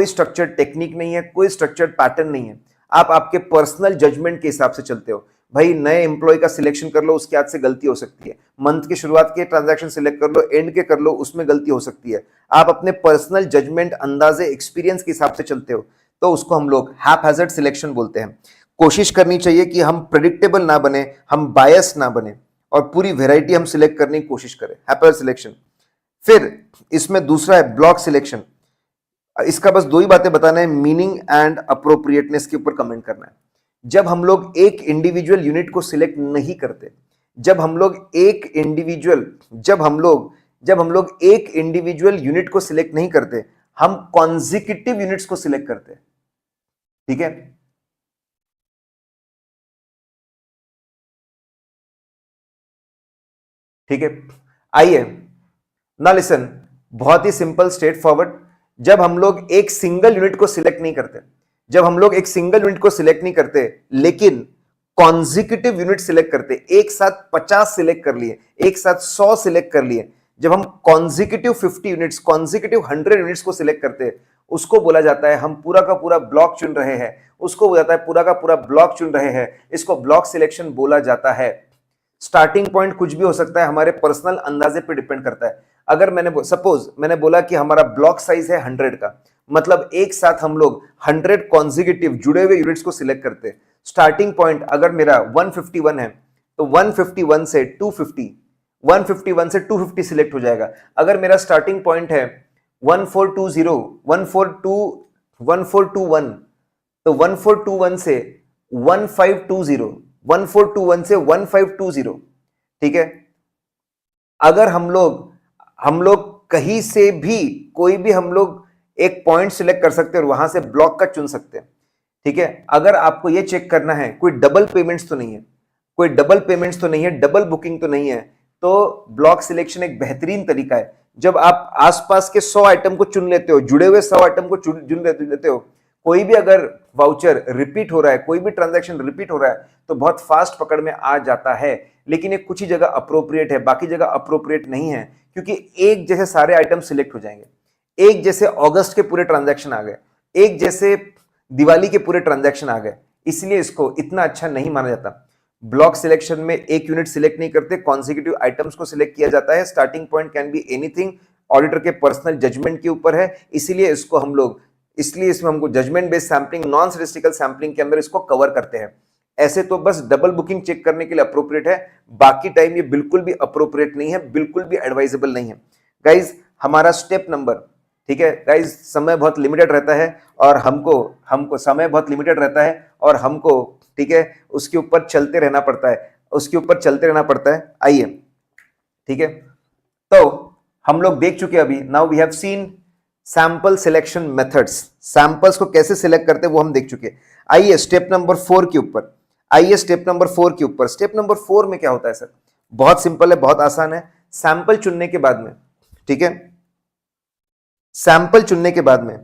स्ट्रक्चर टेक्निक नहीं है, कोई स्ट्रक्चर्ड पैटर्न नहीं है। आप आपके पर्सनल जजमेंट के हिसाब से चलते हो। भाई नए एम्प्लॉय का सिलेक्शन कर लो, उसके हाथ से गलती हो सकती है। मंथ की शुरुआत के ट्रांजैक्शन सिलेक्ट कर लो, एंड के कर लो, उसमें गलती हो सकती है। आप अपने पर्सनल जजमेंट, अंदाजे, एक्सपीरियंस के हिसाब से चलते हो, तो उसको हम लोग हैपहैज़र्ड सिलेक्शन बोलते हैं। कोशिश करनी चाहिए कि हम प्रेडिक्टेबल ना बने, हम बायस ना बने, और पूरी वेराइटी हम सिलेक्ट करने की कोशिश करें, हैपहैज़र्ड सिलेक्शन। फिर इसमें दूसरा है ब्लॉक सिलेक्शन। इसका बस 2 ही बातें बताना है, मीनिंग एंड अप्रोप्रिएटनेस के यूनिट करना है। जब हम लोग एक इंडिविजुअल यूनिट को सिलेक्ट नहीं करते, जब हम लोग एक इंडिविजुअल यूनिट को सिलेक्ट नहीं करते, हम कॉन्जिक्यूटिव यूनिट्स को सिलेक्ट करते हैं, ठीक है। ठीक है, आइए ना लिसन, बहुत ही सिंपल स्ट्रेट फॉरवर्ड। जब हम लोग एक सिंगल यूनिट को सिलेक्ट नहीं करते, जब हम लोग एक सिंगल यूनिट को सिलेक्ट नहीं करते लेकिन कॉन्जिक्यूटिव यूनिट सिलेक्ट करते, एक साथ 50 सिलेक्ट कर लिए, एक साथ 100 सिलेक्ट कर लिए, जब हम कॉन्जिक्यूटिव 50 यूनिट्स, कॉन्जिक्यूटिव 100 यूनिट्स को सिलेक्ट करते, उसको बोला जाता है हम पूरा का पूरा ब्लॉक चुन रहे हैं, उसको बोला जाता है पूरा का पूरा ब्लॉक चुन रहे हैं, इसको ब्लॉक सिलेक्शन बोला जाता है। स्टार्टिंग पॉइंट कुछ भी हो सकता है, हमारे पर्सनल अंदाजे पे डिपेंड करता है। अगर मैंने सपोज मैंने बोला कि हमारा ब्लॉक साइज है 100 का, मतलब एक साथ हम लोग 100 कॉन्जिक्यूटिव जुड़े हुए यूनिट्स को सिलेक्ट करते। स्टार्टिंग पॉइंट अगर मेरा 151 है तो 151 से 250, 151 से 250 सिलेक्ट हो जाएगा। अगर मेरा स्टार्टिंग पॉइंट है 1420, 1421, तो 1421 से 1520, 1421 से 1520, ठीक है। अगर हम लोग कहीं से भी कोई भी हम लोग एक पॉइंट सिलेक्ट कर सकते हैं और वहां से ब्लॉक का चुन सकते हैं, ठीक है। अगर आपको यह चेक करना है कोई डबल पेमेंट्स तो नहीं है, कोई डबल पेमेंट्स तो नहीं है, डबल बुकिंग तो नहीं है, तो ब्लॉक सिलेक्शन एक बेहतरीन तरीका है। जब आप आसपास के 100 आइटम को चुन लेते हो, जुड़े हुए 100 आइटम को चुन लेते हो, कोई भी अगर वाउचर रिपीट हो रहा है, कोई भी ट्रांजैक्शन रिपीट हो रहा है, तो बहुत फास्ट पकड़ में आ जाता है। लेकिन ये कुछ ही जगह अप्रोप्रिएट है, बाकी जगह अप्रोप्रिएट नहीं है, क्योंकि एक जैसे सारे आइटम सिलेक्ट हो जाएंगे, एक जैसे अगस्त के पूरे ट्रांजैक्शन आ गए, एक जैसे दिवाली के पूरे ट्रांजैक्शन आ गए, इसलिए इसको इतना अच्छा नहीं माना जाता। ब्लॉक सिलेक्शन में एक यूनिट सिलेक्ट नहीं करते, कॉन्जिक्यूटिव आइटम्स को सिलेक्ट किया जाता है। Starting point can be anything, auditor के पर्सनल जजमेंट के ऊपर है, इसलिए इसमें हमको judgment based sampling, non statistical sampling के अंदर इसको कवर करते हैं। ऐसे तो बस डबल बुकिंग चेक करने के लिए अप्रोप्रिएट है, बाकी टाइम ये बिल्कुल भी अप्रोप्रिएट नहीं है, बिल्कुल भी एडवाइजेबल नहीं है। गाइज हमारा स्टेप नंबर, ठीक है गाइज, समय बहुत लिमिटेड रहता है और हमको समय बहुत लिमिटेड रहता है और हमको, ठीक है, उसके ऊपर चलते रहना पड़ता है, आइए, ठीक है। तो हम लोग देख चुके अभी, now we have seen sample selection methods, samples को कैसे सिलेक्ट करते हैं वो हम देख चुके। आइए स्टेप नंबर 4 के ऊपर, स्टेप नंबर 4 में क्या होता है सर? बहुत सिंपल है, बहुत आसान है। सैंपल चुनने के बाद में, ठीक है, सैंपल चुनने के बाद में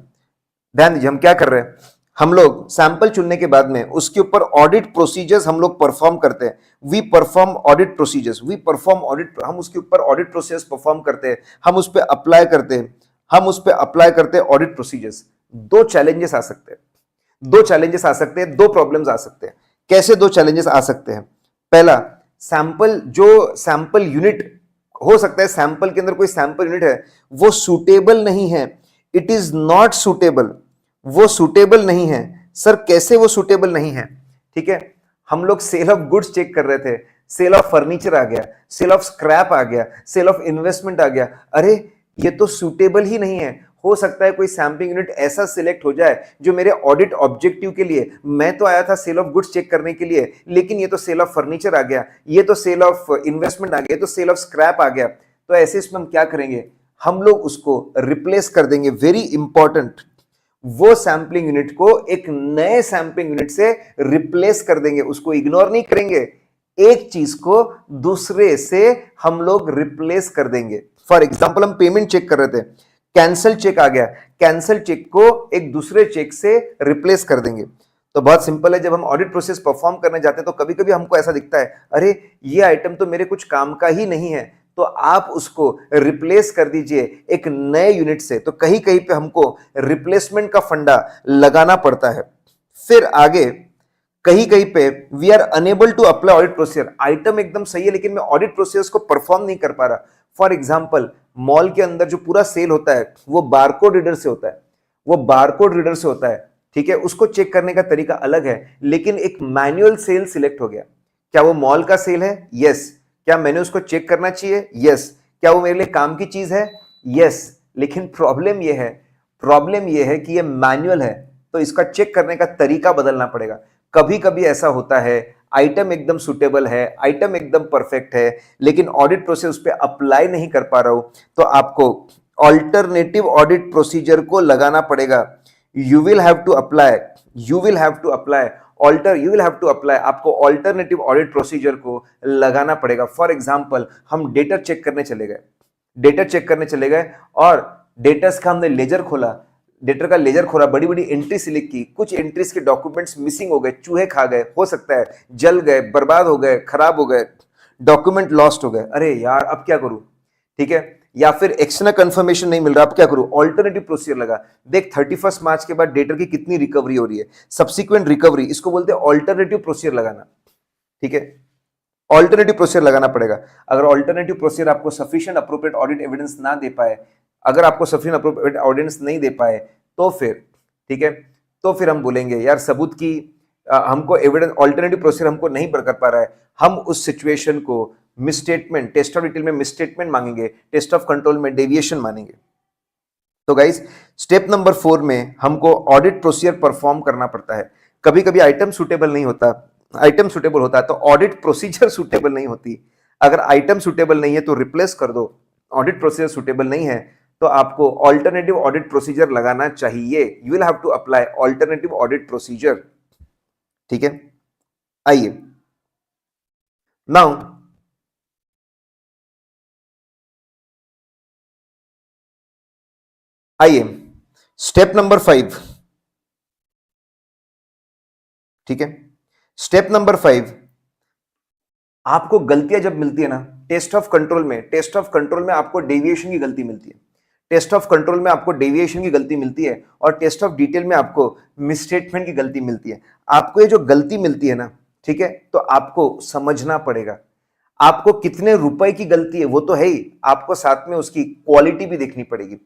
ध्यान दीजिए हम क्या कर रहे हैं। हम लोग सैंपल चुनने के बाद में उसके ऊपर ऑडिट प्रोसीजर्स हम लोग परफॉर्म करते हैं। वी परफॉर्म ऑडिट प्रोसीजर्स, हम उसके ऊपर ऑडिट प्रोसेस परफॉर्म करते हैं, हम उस पर अप्लाई करते हैं ऑडिट प्रोसीजर्स। दो चैलेंजेस आ सकते हैं, दो प्रॉब्लम्स आ सकते हैं। कैसे दो चैलेंजेस आ सकते हैं? पहला, सैंपल यूनिट हो सकता है, सैंपल के अंदर कोई सैंपल यूनिट है वो सूटेबल नहीं है, इट इज नॉट सूटेबल, वो सूटेबल नहीं है। सर कैसे वो सूटेबल नहीं है? ठीक है, हम लोग सेल ऑफ गुड्स चेक कर रहे थे, सेल ऑफ फर्नीचर आ गया, सेल ऑफ स्क्रैप आ गया, सेल ऑफ इन्वेस्टमेंट आ गया, अरे ये तो सूटेबल ही नहीं है। हो सकता है कोई सैंपलिंग यूनिट ऐसा सिलेक्ट हो जाए जो मेरे ऑडिट ऑब्जेक्टिव के लिए, मैं तो आया था सेल ऑफ गुड्स चेक करने के लिए, लेकिन ये तो सेल ऑफ फर्नीचर आ गया, ये तो सेल ऑफ इन्वेस्टमेंट आ गया, ये तो सेल ऑफ स्क्रैप आ गया। तो ऐसे इसमें हम क्या करेंगे? हम लोग उसको रिप्लेस कर देंगे। वेरी इंपॉर्टेंट, वो सैंपलिंग यूनिट को एक नए सैंपलिंग यूनिट से रिप्लेस कर देंगे, उसको इग्नोर नहीं करेंगे, एक चीज को दूसरे से हम लोग रिप्लेस कर देंगे। फॉर एग्जाम्पल हम पेमेंट चेक कर रहे थे, कैंसल चेक आ गया, कैंसल चेक को एक दूसरे चेक से रिप्लेस कर देंगे। तो बहुत सिंपल है, जब हम ऑडिट प्रोसेस परफॉर्म करने जाते हैं तो कभी कभी हमको ऐसा दिखता है, अरे ये आइटम तो मेरे कुछ काम का ही नहीं है, तो आप उसको रिप्लेस कर दीजिए एक नए यूनिट से। तो कहीं कहीं पे हमको रिप्लेसमेंट का फंडा लगाना पड़ता है। फिर आगे कहीं कहीं पे we are unable to apply audit procedure, item एकदम सही है लेकिन मैं ऑडिट प्रोसीजर को परफॉर्म नहीं कर पा रहा। फॉर एग्जाम्पल, मॉल के अंदर जो पूरा सेल होता है वो बारकोड रीडर से होता है, ठीक है, उसको चेक करने का तरीका अलग है, लेकिन एक मैनुअल सेल सिलेक्ट हो गया। क्या वो मॉल का सेल है? यस। क्या मैंने उसको चेक करना चाहिए? यस। क्या वो मेरे लिए काम की चीज है? यस। लेकिन प्रॉब्लम ये है कि ये मैनुअल है, तो इसका चेक करने का तरीका बदलना पड़ेगा। कभी कभी ऐसा होता है, आइटम एकदम सुटेबल है, आइटम एकदम परफेक्ट है, लेकिन ऑडिट प्रोसेस उस पर अप्लाई नहीं कर पा रहा हूं, तो आपको ऑल्टरनेटिव ऑडिट प्रोसीजर को लगाना पड़ेगा। You will have to apply, you will have to apply alter, you will have to apply, आपको ऑल्टरनेटिव ऑडिट प्रोसीजर को लगाना पड़ेगा। फॉर एग्जाम्पल हम डेटा चेक करने चले गए, डेटा चेक करने चले गए और डेटर्स का हमने लेजर खोला, डेटर का लेजर खोला, बड़ी बड़ी एंट्री सिलेक्ट की, कुछ एंट्रीज के डॉक्यूमेंट्स मिसिंग हो गए, चूहे खा गए, हो सकता है जल गए, बर्बाद हो गए, खराब हो गए, डॉक्यूमेंट लॉस्ट हो गए, अरे यार अब क्या करूं, ठीक है, या फिर एक्सटर्नल कंफर्मेशन नहीं मिल रहा, अब क्या करूं, ऑल्टरनेटिव प्रोसीजर लगा। देख 31 मार्च के बाद डेटर की कितनी रिकवरी हो रही है, सब्सिक्वेंट रिकवरी, इसको बोलते हैं ऑल्टरनेटिव प्रोसीजर लगाना, ठीक है, ऑल्टरनेटिव प्रोसीजर लगाना पड़ेगा। अगर ऑल्टरनेटिव प्रोसीजर आपको सफिशिएंट अप्रोप्रिएट ऑडिट एविडेंस ना दे पाए, अगर आपको सफिशिएंट अप्रोप्रिएट ऑडिट नहीं दे पाए तो फिर, ठीक है, तो फिर हम बोलेंगे यार सबूत की हमको एविडेंस, ऑल्टरनेटिव प्रोसीजर हमको नहीं कर पा रहा है, हम उस सिचुएशन को मिसस्टेटमेंट, टेस्ट ऑफ डिटेल में मिसस्टेटमेंट मांगेंगे, टेस्ट ऑफ कंट्रोल में डेविएशन मानेंगे। तो गाइस स्टेप नंबर 4 में हमको ऑडिट प्रोसीजर परफॉर्म करना पड़ता है। कभी कभी आइटम सुटेबल नहीं होता, आइटम सुटेबल होता है तो ऑडिट प्रोसीजर सुटेबल नहीं होती। अगर आइटम सुटेबल नहीं है तो रिप्लेस कर दो, ऑडिट प्रोसीजर सुटेबल नहीं है तो आपको ऑल्टरनेटिव ऑडिट प्रोसीजर लगाना चाहिए। You will have to apply alternative audit procedure, ठीक है। आइए नाउ आइए स्टेप नंबर 5, ठीक है, स्टेप नंबर 5, आपको गलतियां जब मिलती है ना टेस्ट ऑफ कंट्रोल में, टेस्ट ऑफ कंट्रोल में आपको डेविएशन की गलती मिलती है, टेस्ट ऑफ कंट्रोल में आपको डेविएशन की गलती मिलती है और टेस्ट ऑफ डिटेल में आपको मिसस्टेटमेंट की गलती मिलती है। आपको ये जो गलती मिलती है ना, ठीक है, तो आपको समझना पड़ेगा आपको कितने रुपए की गलती है वो तो है ही, आपको साथ में उसकी क्वालिटी भी देखनी पड़ेगी।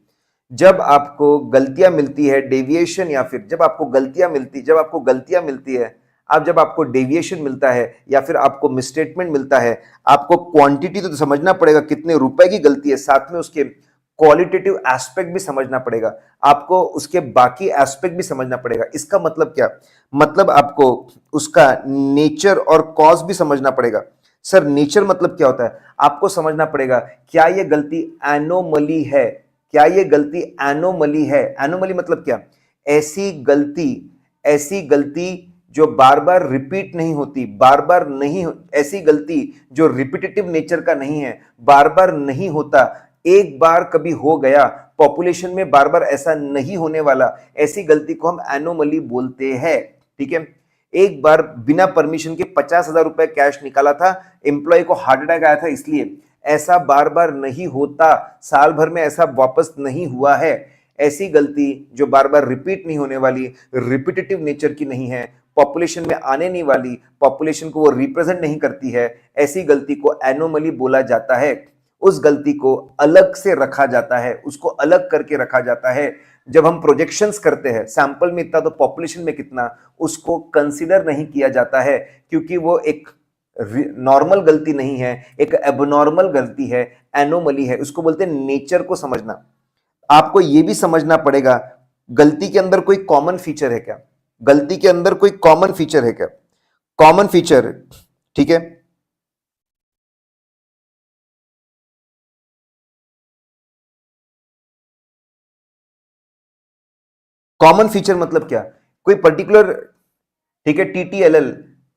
जब आपको गलतियां मिलती है डेविएशन, या फिर जब आपको गलतियां मिलती है अब जब आपको डेविएशन मिलता है या फिर आपको मिसस्टेटमेंट मिलता है, आपको क्वांटिटी तो समझना पड़ेगा कितने रुपए की गलती है, साथ में उसके क्वालिटेटिव एस्पेक्ट भी समझना पड़ेगा, आपको उसके बाकी एस्पेक्ट भी समझना पड़ेगा। इसका मतलब क्या, मतलब आपको उसका नेचर और कॉज भी समझना पड़ेगा। सर नेचर मतलब क्या होता है, आपको समझना पड़ेगा क्या ये गलती एनोमली है, क्या ये गलती एनोमली है। एनोमली मतलब क्या, ऐसी गलती जो बार बार रिपीट नहीं होती, बार बार नहीं, ऐसी गलती जो रिपीटेटिव नेचर का नहीं है, बार बार नहीं होता, एक बार कभी हो गया, पॉपुलेशन में बार बार ऐसा नहीं होने वाला, ऐसी गलती को हम एनोमली बोलते हैं, ठीक है। एक बार बिना परमिशन के 50,000 रुपए कैश निकाला था, एम्प्लॉय को हार्ट अटैक आया था, इसलिए ऐसा बार बार नहीं होता, साल भर में ऐसा वापस नहीं हुआ है। ऐसी गलती जो बार बार रिपीट नहीं होने वाली, रिपीटेटिव नेचर की नहीं है, पॉपुलेशन में आने नहीं वाली, पॉपुलेशन को वो रिप्रेजेंट नहीं करती है, ऐसी गलती को एनोमली बोला जाता है। उस गलती को अलग से रखा जाता है, उसको अलग करके रखा जाता है। जब हम प्रोजेक्शंस करते हैं सैंपल में इतना तो पॉपुलेशन में कितना, उसको कंसीडर नहीं किया जाता है, क्योंकि वो एक नॉर्मल गलती नहीं है, एक एबनॉर्मल गलती है, एनोमली है। उसको बोलते हैं नेचर को समझना। आपको यह भी समझना पड़ेगा गलती के अंदर कोई कॉमन फीचर है क्या, गलती के अंदर कोई कॉमन फीचर है क्या, कॉमन फीचर, ठीक है। कॉमन फीचर मतलब क्या, कोई पर्टिकुलर, ठीक है, टीटीएलएल,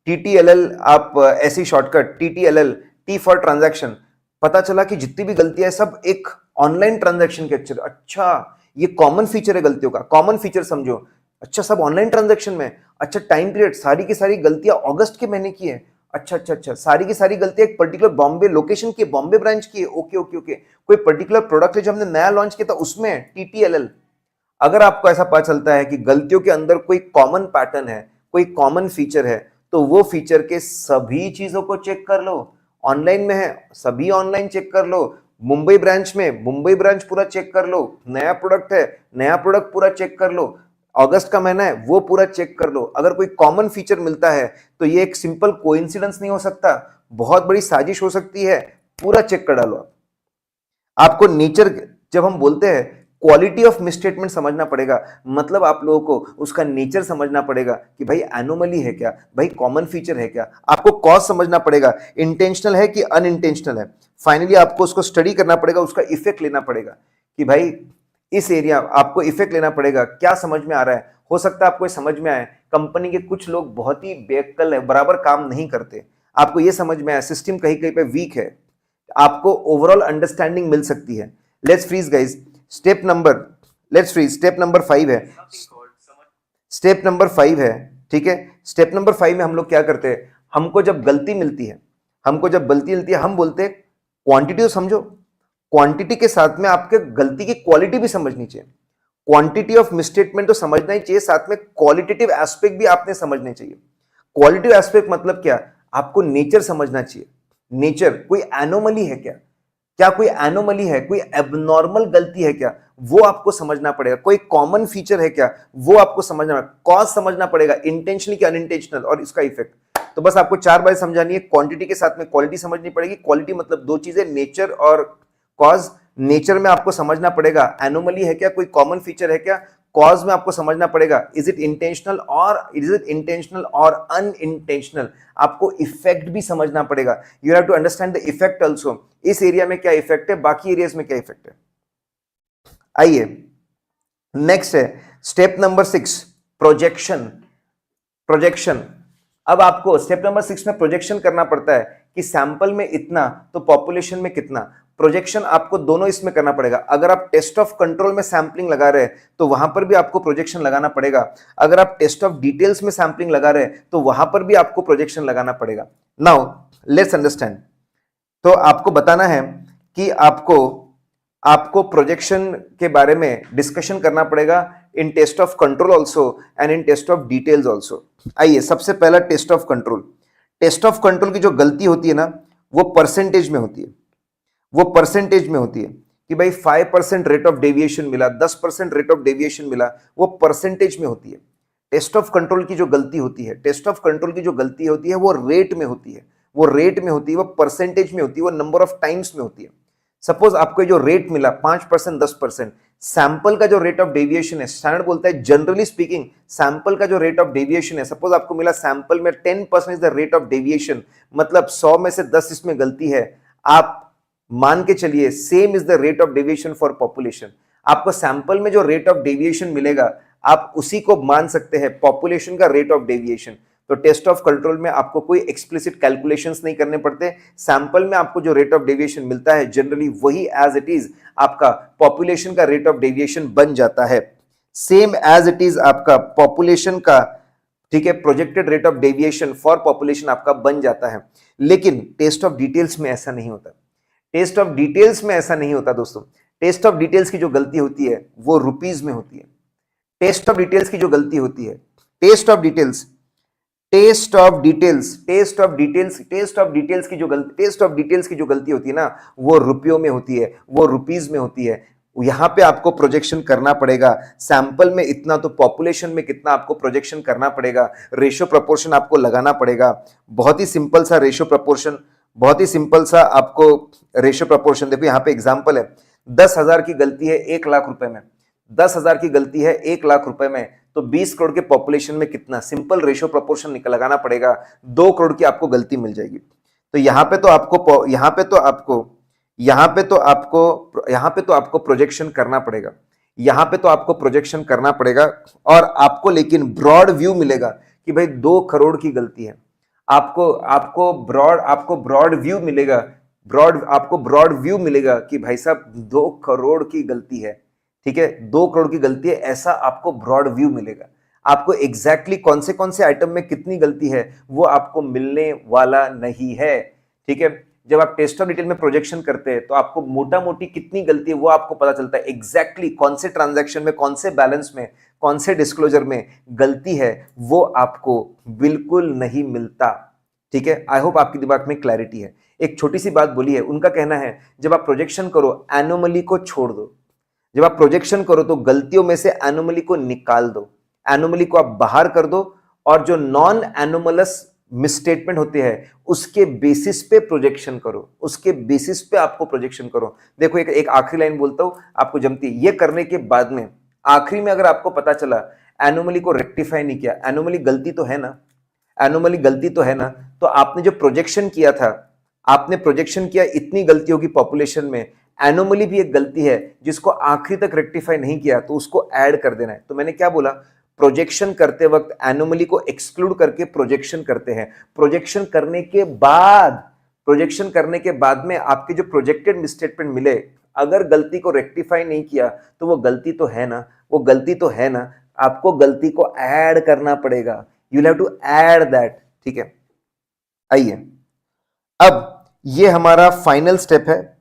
टीटीएलएल आप ऐसी शॉर्टकट टीटीएलएल, टी फॉर ट्रांजैक्शन, पता चला कि जितनी भी गलतियां सब एक ऑनलाइन ट्रांजैक्शन के अक्षर, अच्छा ये कॉमन फीचर है गलतियों का, कॉमन फीचर समझो, अच्छा सब ऑनलाइन ट्रांजैक्शन में, अच्छा टाइम पीरियड सारी की सारी गलतियां अगस्त के महीने की है, अच्छा अच्छा अच्छा, सारी की सारी गलतियां एक पर्टिकुलर बॉम्बे लोकेशन की, बॉम्बे ब्रांच की है, ओके ओके ओके, कोई पर्टिकुलर प्रोडक्ट है जो हमने नया लॉन्च किया था उसमें टीटीएलएल। अगर आपको ऐसा पता चलता है कि गलतियों के अंदर कोई कॉमन पैटर्न है, कोई कॉमन फीचर है, तो वो फीचर के सभी चीजों को चेक कर लो। ऑनलाइन में है सभी ऑनलाइन चेक कर लो, मुंबई ब्रांच में मुंबई ब्रांच पूरा चेक कर लो, नया प्रोडक्ट है नया प्रोडक्ट पूरा चेक कर लो, अगस्त का महीना है वो पूरा चेक कर लो। अगर कोई कॉमन फीचर मिलता है तो ये एक सिंपल कोइंसिडेंस नहीं हो सकता, बहुत बड़ी साजिश हो सकती है, पूरा चेक कर डालो। आपको नेचर, जब हम बोलते हैं क्वालिटी ऑफ मिसस्टेटमेंट समझना पड़ेगा, मतलब आप लोगों को उसका नेचर समझना पड़ेगा कि भाई एनोमली है क्या, भाई कॉमन फीचर है क्या, आपको कॉज समझना पड़ेगा, इंटेंशनल है कि अनइंटेंशनल है। फाइनली आपको उसको स्टडी करना पड़ेगा, उसका इफेक्ट लेना पड़ेगा कि भाई इस एरिया आपको इफेक्ट लेना पड़ेगा। क्या समझ में आ रहा है? हो सकता है आपको ये समझ में आए कंपनी के कुछ लोग बहुत ही बेअक्ल है, बराबर काम नहीं करते, आपको ये समझ में आया सिस्टम कहीं कहीं पे वीक है, आपको ओवरऑल अंडरस्टैंडिंग मिल सकती है। Let's freeze guys, step number, let's freeze, step number 5 है, स्टेप नंबर 5 है, ठीक है। स्टेप नंबर 5 में हम लोग क्या करते हैं, हमको जब गलती मिलती है, हमको जब गलती मिलती है, हम बोलते हैं क्वांटिटी समझो, क्वांटिटी के साथ में आपके गलती की क्वालिटी भी समझनी चाहिए। क्वांटिटी ऑफ मिसस्टेटमेंट तो समझना ही चाहिए, साथ में क्वालिटेटिव एस्पेक्ट भी आपने समझने चाहिए। क्वालिटेटिव एस्पेक्ट मतलब क्या, आपको नेचर समझना चाहिए। नेचर, कोई एनोमली है क्या, क्या कोई एनोमली है, कोई एबनॉर्मल गलती है क्या, वो आपको समझना पड़ेगा। कोई कॉमन फीचर है क्या, वो आपको समझना पड़ेगा। कॉज समझना पड़ेगा, इंटेंशनली क्या अनइंटेंशनल, और इसका इफेक्ट। तो बस आपको 4 बार समझानी है। क्वांटिटी के साथ में क्वालिटी समझनी पड़ेगी। क्वालिटी मतलब दो चीजें, नेचर और कॉज। नेचर में आपको समझना पड़ेगा एनोमली है क्या, कोई कॉमन फीचर है क्या। कॉज में आपको समझना पड़ेगा इज इट इंटेंशनल और अनइंटेंशनल। आपको इफेक्ट भी समझना पड़ेगा। You have to understand the effect also. इस एरिया में क्या इफेक्ट है, बाकी एरियाज में क्या इफेक्ट है। आइए नेक्स्ट है स्टेप नंबर 6, प्रोजेक्शन। प्रोजेक्शन, अब आपको स्टेप नंबर 6 में प्रोजेक्शन करना पड़ता है कि सैंपल में इतना तो पॉपुलेशन में कितना। प्रोजेक्शन आपको दोनों इसमें करना पड़ेगा। अगर आप टेस्ट ऑफ कंट्रोल में सैंपलिंग लगा रहे हैं तो वहां पर भी आपको प्रोजेक्शन लगाना पड़ेगा। अगर आप टेस्ट ऑफ डिटेल्स में सैंपलिंग लगा रहे हैं तो वहां पर भी आपको प्रोजेक्शन लगाना पड़ेगा। Now let's understand. तो आपको बताना है कि आपको प्रोजेक्शन के बारे में डिस्कशन करना पड़ेगा in test of control also and in test of details also. आइए सबसे पहला test of control. Test of control की जो गलती होती है ना, वो परसेंटेज में होती है। वो परसेंटेज में होती है कि भाई 5% रेट ऑफ डेविएशन मिला, 10% रेट ऑफ डेविएशन मिला, वो परसेंटेज में होती है। टेस्ट ऑफ कंट्रोल की जो गलती होती है, टेस्ट ऑफ कंट्रोल की जो गलती होती है वो रेट में होती है, वो रेट में होती है, वो परसेंटेज में होती है, वो नंबर ऑफ टाइम्स में होती है। सपोज आपको जो रेट मिला 5%, 10%, सैंपल का जो रेट ऑफ डेविएशन है, स्टैंडर्ड बोलता है जनरली स्पीकिंग सैंपल का जो रेट ऑफ डेविएशन है, सपोज आपको मिला सैंपल में 10% is the rate of deviation, मतलब 100 में से 10 इसमें गलती है, आप मान के चलिए same is the rate of deviation for population. आपको सैंपल में जो रेट ऑफ डेविएशन मिलेगा आप उसी को मान सकते हैं पॉपुलेशन का रेट ऑफ डेविएशन। तो टेस्ट ऑफ कंट्रोल में आपको कोई एक्सप्लिसिट कैलकुलेशंस नहीं करने पड़ते। सैंपल में आपको जो रेट ऑफ डेविएशन मिलता है जनरली वही एज इट इज आपका पॉपुलेशन का रेट ऑफ डेविएशन बन जाता है। सेम एज इट इज आपका पॉपुलेशन का, ठीक है, projected rate of deviation for population आपका बन जाता है। लेकिन टेस्ट ऑफ डिटेल्स में ऐसा नहीं होता। टेस्ट ऑफ डिटेल्स में ऐसा नहीं होता दोस्तों। टेस्ट ऑफ डिटेल्स की जो गलती होती है वो रुपीज में होती है। टेस्ट ऑफ डिटेल्स की जो गलती होती है, टेस्ट ऑफ डिटेल्स की जो गलती होती है ना, वो रुपयों में होती है, वो रुपीज में होती है। यहां पे आपको प्रोजेक्शन करना पड़ेगा। सैंपल में इतना तो पॉपुलेशन में कितना, आपको प्रोजेक्शन करना पड़ेगा। रेशियो प्रोपोर्शन आपको लगाना पड़ेगा। बहुत ही सिंपल सा रेशियो प्रोपोर्शन, बहुत ही सिंपल सा आपको रेशियो प्रोपोर्शन। देखो यहाँ पे एग्जांपल है, 10,000 की गलती है 1 लाख रुपए में, 10,000 की गलती है 1 लाख रुपए में, तो 20 करोड़ के पॉपुलेशन में कितना, सिंपल रेशियो प्रोपोर्शन निकल लगाना पड़ेगा, 2 करोड़ की आपको गलती मिल जाएगी। तो यहाँ पे तो आपको प्रोजेक्शन करना पड़ेगा, यहाँ पे तो आपको प्रोजेक्शन करना पड़ेगा। और आपको लेकिन ब्रॉड व्यू मिलेगा कि भाई 2 करोड़ की गलती है। आपको ब्रॉड व्यू मिलेगा, आपको ब्रॉड व्यू मिलेगा कि भाई साहब 2 करोड़ की गलती है, ठीक है, 2 करोड़ की गलती है, ऐसा आपको ब्रॉड व्यू मिलेगा। आपको एग्जैक्टली कौन से आइटम में कितनी गलती है वो आपको मिलने वाला नहीं है, ठीक है। जब आप टेस्ट ऑफ डिटेल में प्रोजेक्शन करते हैं तो आपको मोटा मोटी कितनी गलती है वो आपको पता चलता है। एग्जैक्टली कौन से ट्रांजैक्शन में, कौन से बैलेंस में, कौन से डिस्क्लोजर में गलती है वो आपको बिल्कुल नहीं मिलता, ठीक है। आई होप आपके दिमाग में क्लैरिटी है। एक छोटी सी बात बोली है, उनका कहना है जब आप प्रोजेक्शन करो एनोमली को छोड़ दो, जब आप प्रोजेक्शन करो तो गलतियों में से एनोमली को निकाल दो, एनोमली को आप बाहर कर दो, और जो नॉन एनोमलस मिसस्टेटमेंट होते हैं उसके बेसिस पे प्रोजेक्शन करो, उसके बेसिस पे आपको प्रोजेक्शन करो। देखो एक आखिरी लाइन बोलता हूं, आपको जमती है। ये करने के बाद में आखिरी में अगर आपको पता चला एनोमली को रेक्टिफाई नहीं किया, एनोमली गलती तो है ना, एनोमली गलती तो है ना, तो आपने जो प्रोजेक्शन किया था, आपने प्रोजेक्शन किया इतनी गलती होगी पॉपुलेशन में, एनोमली भी एक गलती है जिसको आखिरी तक रेक्टिफाई नहीं किया तो उसको ऐड कर देना है। तो मैंने क्या बोला, प्रोजेक्शन करते वक्त एनोमली को एक्सक्लूड करके प्रोजेक्शन करते हैं। प्रोजेक्शन करने के बाद में आपके जो प्रोजेक्टेड मिसस्टेटमेंट मिले, अगर गलती को रेक्टिफाई नहीं किया तो वो गलती तो है ना, आपको गलती को ऐड करना पड़ेगा। You have to add that, ठीक है। आइए, अब ये हमारा फाइनल स्टेप है,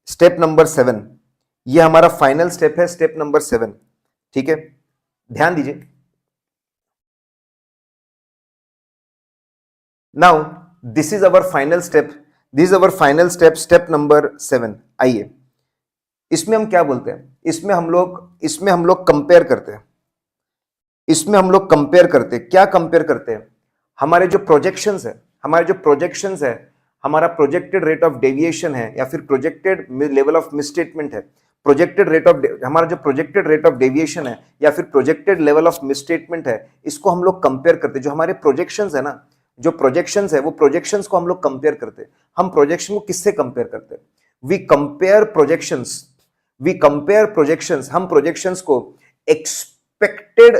स्टेप नंबर 7। ये हमारा फाइनल स्टेप है, स्टेप नंबर 7, ठीक है। ध्यान दीजिए। Now this is our final step, step number 7। आइए, इसमें हम क्या बोलते हैं, इसमें हम लोग कंपेयर करते हैं। क्या कंपेयर करते हैं? हमारे जो प्रोजेक्शंस है, हमारा प्रोजेक्टेड रेट ऑफ डेविएशन है या फिर प्रोजेक्टेड लेवल ऑफ मिसस्टेटमेंट है, हमारा जो प्रोजेक्टेड रेट ऑफ डेविएशन है या फिर प्रोजेक्टेड लेवल ऑफ मिसस्टेटमेंट है, इसको हम लोग कंपेयर करते हैं। जो हमारे प्रोजेक्शंस है ना, जो प्रोजेक्शंस है, वो प्रोजेक्शंस को हम लोग कंपेयर करते हैं। हम प्रोजेक्शन को किससे कंपेयर करते हैं? We compare projections. हम प्रोजेक्शंस को एक्सपेक्टेड,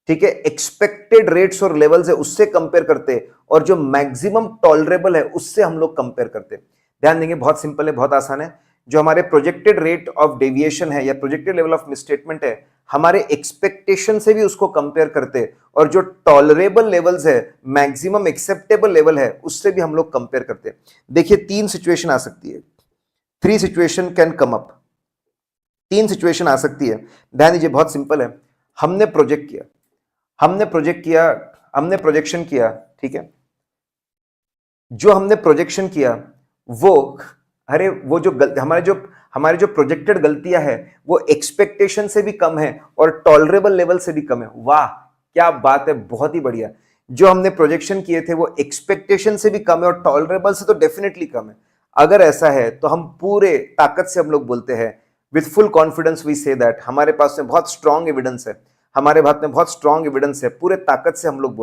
ठीक है, एक्सपेक्टेड रेट्स और लेवल्स है उससे कंपेयर करते हैं, और जो मैक्सिमम टॉलरेबल है उससे हम लोग कंपेयर करते हैं। ध्यान देंगे, बहुत सिंपल है, बहुत आसान है। जो हमारे प्रोजेक्टेड रेट ऑफ डेविएशन है या प्रोजेक्टेड लेवल ऑफ मिसस्टेटमेंट है, हमारे एक्सपेक्टेशन से भी उसको कंपेयर करते हैं, और जो टॉलरेबल लेवल्स है, मैक्सिमम एक्सेप्टेबल लेवल है, उससे भी हम लोग कंपेयर करते हैं। देखिए, 3 सिचुएशन आ सकती है, 3 situation can come up. 3 situation आ सकती है। ध्यान दीजिए, बहुत सिंपल है। हमने प्रोजेक्शन किया, ठीक है। जो हमने प्रोजेक्शन किया हमारे जो प्रोजेक्टेड गलतियां है वो एक्सपेक्टेशन से भी कम है और टॉलरेबल लेवल से भी कम है। वाह, क्या बात है, बहुत ही बढ़िया। जो हमने प्रोजेक्शन किए थे वो एक्सपेक्टेशन से भी कम है और टॉलरेबल से तो डेफिनेटली कम है। अगर ऐसा है तो हम पूरे ताकत से हम लोग बोलते हैं, with full confidence we say that हमारे पास में बहुत स्ट्रांग एविडेंस है, पूरे ताकत से हम लोग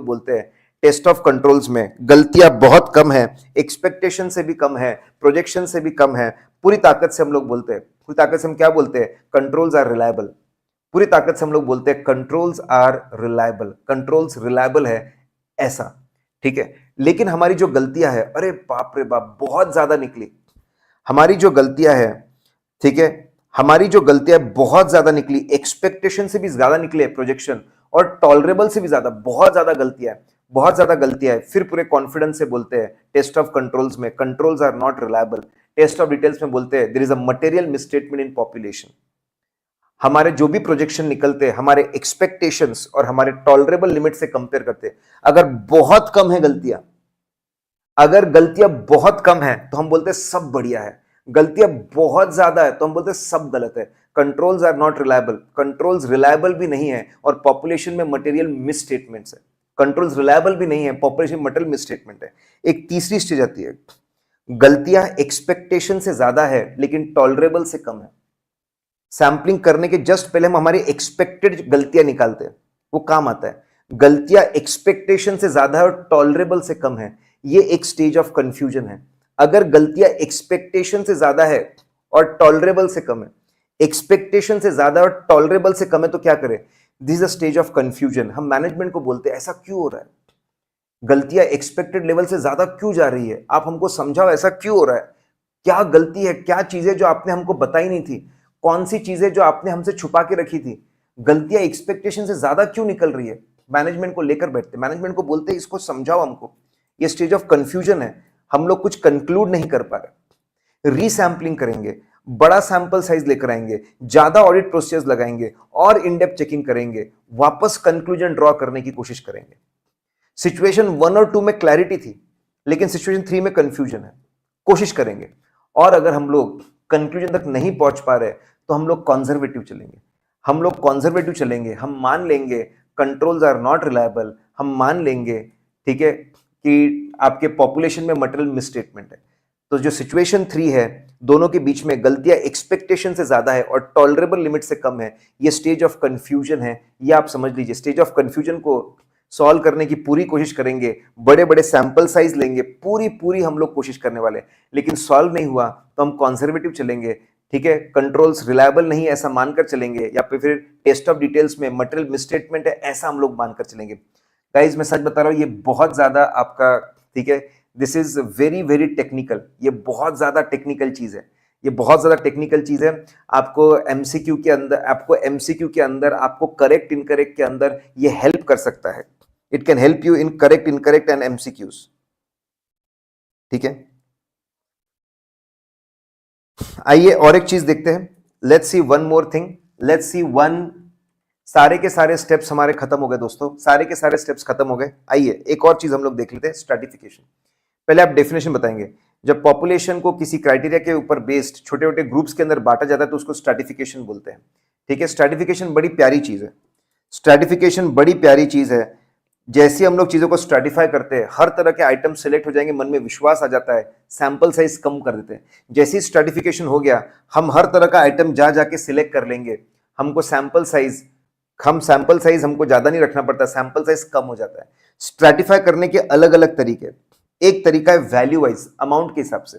बोलते हैं, टेस्ट ऑफ कंट्रोल्स में गलतियां बहुत कम है, एक्सपेक्टेशन से भी कम है, प्रोजेक्शन से भी कम है। पूरी ताकत से हम लोग बोलते हैं, पूरी ताकत से हम क्या बोलते हैं? Controls are reliable. पूरी ताकत से हम लोग बोलते हैं controls are reliable, controls reliable है, ऐसा, ठीक है। लेकिन हमारी जो गलतियां है, अरे बाप रे बाप, बहुत ज्यादा निकली। हमारी जो गलतियां है, ठीक है, हमारी जो गलतियां बहुत ज्यादा निकली, एक्सपेक्टेशन से भी ज्यादा निकले प्रोजेक्शन, और टॉलरेबल से भी ज्यादा, बहुत ज्यादा गलतियां है। फिर पूरे कॉन्फिडेंस से बोलते हैं टेस्ट ऑफ कंट्रोल्स में, controls are not reliable. Test of details में बोलते हैं there is a material misstatement in population. हमारे जो भी प्रोजेक्शन निकलते हैं, हमारे एक्सपेक्टेशंस और हमारे टॉलरेबल लिमिट से कंपेयर करते हैं। अगर बहुत कम है गलतियां, अगर गलतियां बहुत कम है तो हम बोलते हैं सब बढ़िया है। गलतियां बहुत ज्यादा है तो हम बोलते हैं सब गलत है। Controls are not reliable, controls reliable भी नहीं है और पॉपुलेशन में मटेरियल मिसस्टेटमेंट्स है। कंट्रोल्स रिलायबल भी नहीं है, पॉपुलेशन में मटेरियल मिसस्टेटमेंट है। एक तीसरी स्टेज आती है, गलतियां एक्सपेक्टेशन से ज्यादा है लेकिन टॉलरेबल से कम है। सैंपलिंग करने के जस्ट पहले हम हमारी एक्सपेक्टेड गलतियां निकालते हैं, वो काम आता है। गलतियां एक्सपेक्टेशन से ज्यादा है और टॉलरेबल से कम है, ये एक स्टेज ऑफ कंफ्यूजन है। अगर गलतियां एक्सपेक्टेशन से ज्यादा है और टॉलरेबल से कम है, एक्सपेक्टेशन से ज्यादा और टॉलरेबल से कम है, तो क्या करें? This is a stage of confusion. हम मैनेजमेंट को बोलते हैं ऐसा क्यों हो रहा है, गलतियां एक्सपेक्टेड लेवल से ज्यादा क्यों जा रही है, आप हमको समझाओ ऐसा क्यों हो रहा है, क्या गलती है, क्या चीजें जो आपने हमको बताई नहीं थी, कौन सी चीजें जो आपने हमसे छुपा के रखी थी, गलतियां एक्सपेक्टेशन से ज्यादा क्यों निकल रही है। मैनेजमेंट को लेकर बैठते, मैनेजमेंट को बोलते इसको समझाओ हमको, ये स्टेज ऑफ कंफ्यूजन है, हम लोग कुछ कंक्लूड नहीं कर पा रहे। रीसैंपलिंग करेंगे, बड़ा सैंपल साइज लेकर आएंगे, ज्यादा ऑडिट प्रोसीजर्स लगाएंगे और इन डेप्थ चेकिंग करेंगे, वापस कंक्लूजन ड्रॉ करने की कोशिश करेंगे। सिचुएशन 1 और 2 में क्लैरिटी थी लेकिन सिचुएशन 3 में कंफ्यूजन है, कोशिश करेंगे। और अगर हम लोग कंक्लूजन तक नहीं पहुंच पा रहे तो हम लोग कंजर्वेटिव चलेंगे, हम मान लेंगे कंट्रोल्स आर नॉट रिलायबल, हम मान लेंगे, ठीक है, कि आपके पॉपुलेशन में मटेरियल मिसस्टेटमेंट है। तो जो सिचुएशन 3 है, दोनों के बीच में गलतियां एक्सपेक्टेशन से ज्यादा है और टॉलरेबल लिमिट से कम है, ये स्टेज ऑफ कंफ्यूजन है। ये आप समझ लीजिए, स्टेज ऑफ कंफ्यूजन को सॉल्व करने की पूरी कोशिश करेंगे, बड़े बड़े सैंपल साइज लेंगे, पूरी पूरी हम लोग कोशिश करने वाले, लेकिन सॉल्व नहीं हुआ तो हम कंजर्वेटिव चलेंगे, ठीक है, कंट्रोल्स रिलायबल नहीं ऐसा मानकर चलेंगे, या फिर टेस्ट ऑफ डिटेल्स में मटेरियल मिसस्टेटमेंट है ऐसा हम लोग मानकर चलेंगे। गाइज मैं सच बता रहा हूं, ये बहुत ज्यादा आपका, ठीक है, this is very very technical, ये बहुत ज्यादा टेक्निकल चीज है, ये बहुत ज्यादा टेक्निकल चीज है। आपको एमसीक्यू के अंदर, आपको करेक्ट इनकरेक्ट के अंदर ये हेल्प कर सकता है। It can help you in correct incorrect and MCQs, ठीक है। आइए और एक चीज देखते हैं, let's see one more thing, let's see one. सारे के सारे स्टेप्स हमारे खत्म हो गए दोस्तों, सारे के सारे स्टेप्स खत्म हो गए। आइए एक और चीज हम लोग देख लेते हैं, स्ट्रैटिफिकेशन। पहले आप डेफिनेशन बताएंगे। जब पॉपुलेशन को किसी क्राइटेरिया के ऊपर बेस्ड छोटे छोटे ग्रुप्स के अंदर बांटा जाता है तो उसको स्ट्रैटिफिकेशन बोलते हैं, ठीक है। स्ट्रैटिफिकेशन बड़ी प्यारी चीज है, स्ट्रैटिफिकेशन बड़ी प्यारी चीज है। जैसे हम लोग चीजों को स्ट्रैटिफाई करते हैं, हर तरह के आइटम सिलेक्ट हो जाएंगे, मन में विश्वास आ जाता है, सैंपल साइज कम कर देते हैं। जैसे ही स्ट्रैटिफिकेशन हो गया, हम हर तरह का आइटम जा जाके सिलेक्ट कर लेंगे, हमको सैंपल साइज हमको ज्यादा नहीं रखना पड़ता, सैंपल साइज कम हो जाता है। स्ट्रैटिफाई करने के अलग अलग तरीके, एक तरीका है वैल्यू वाइज, अमाउंट के हिसाब से,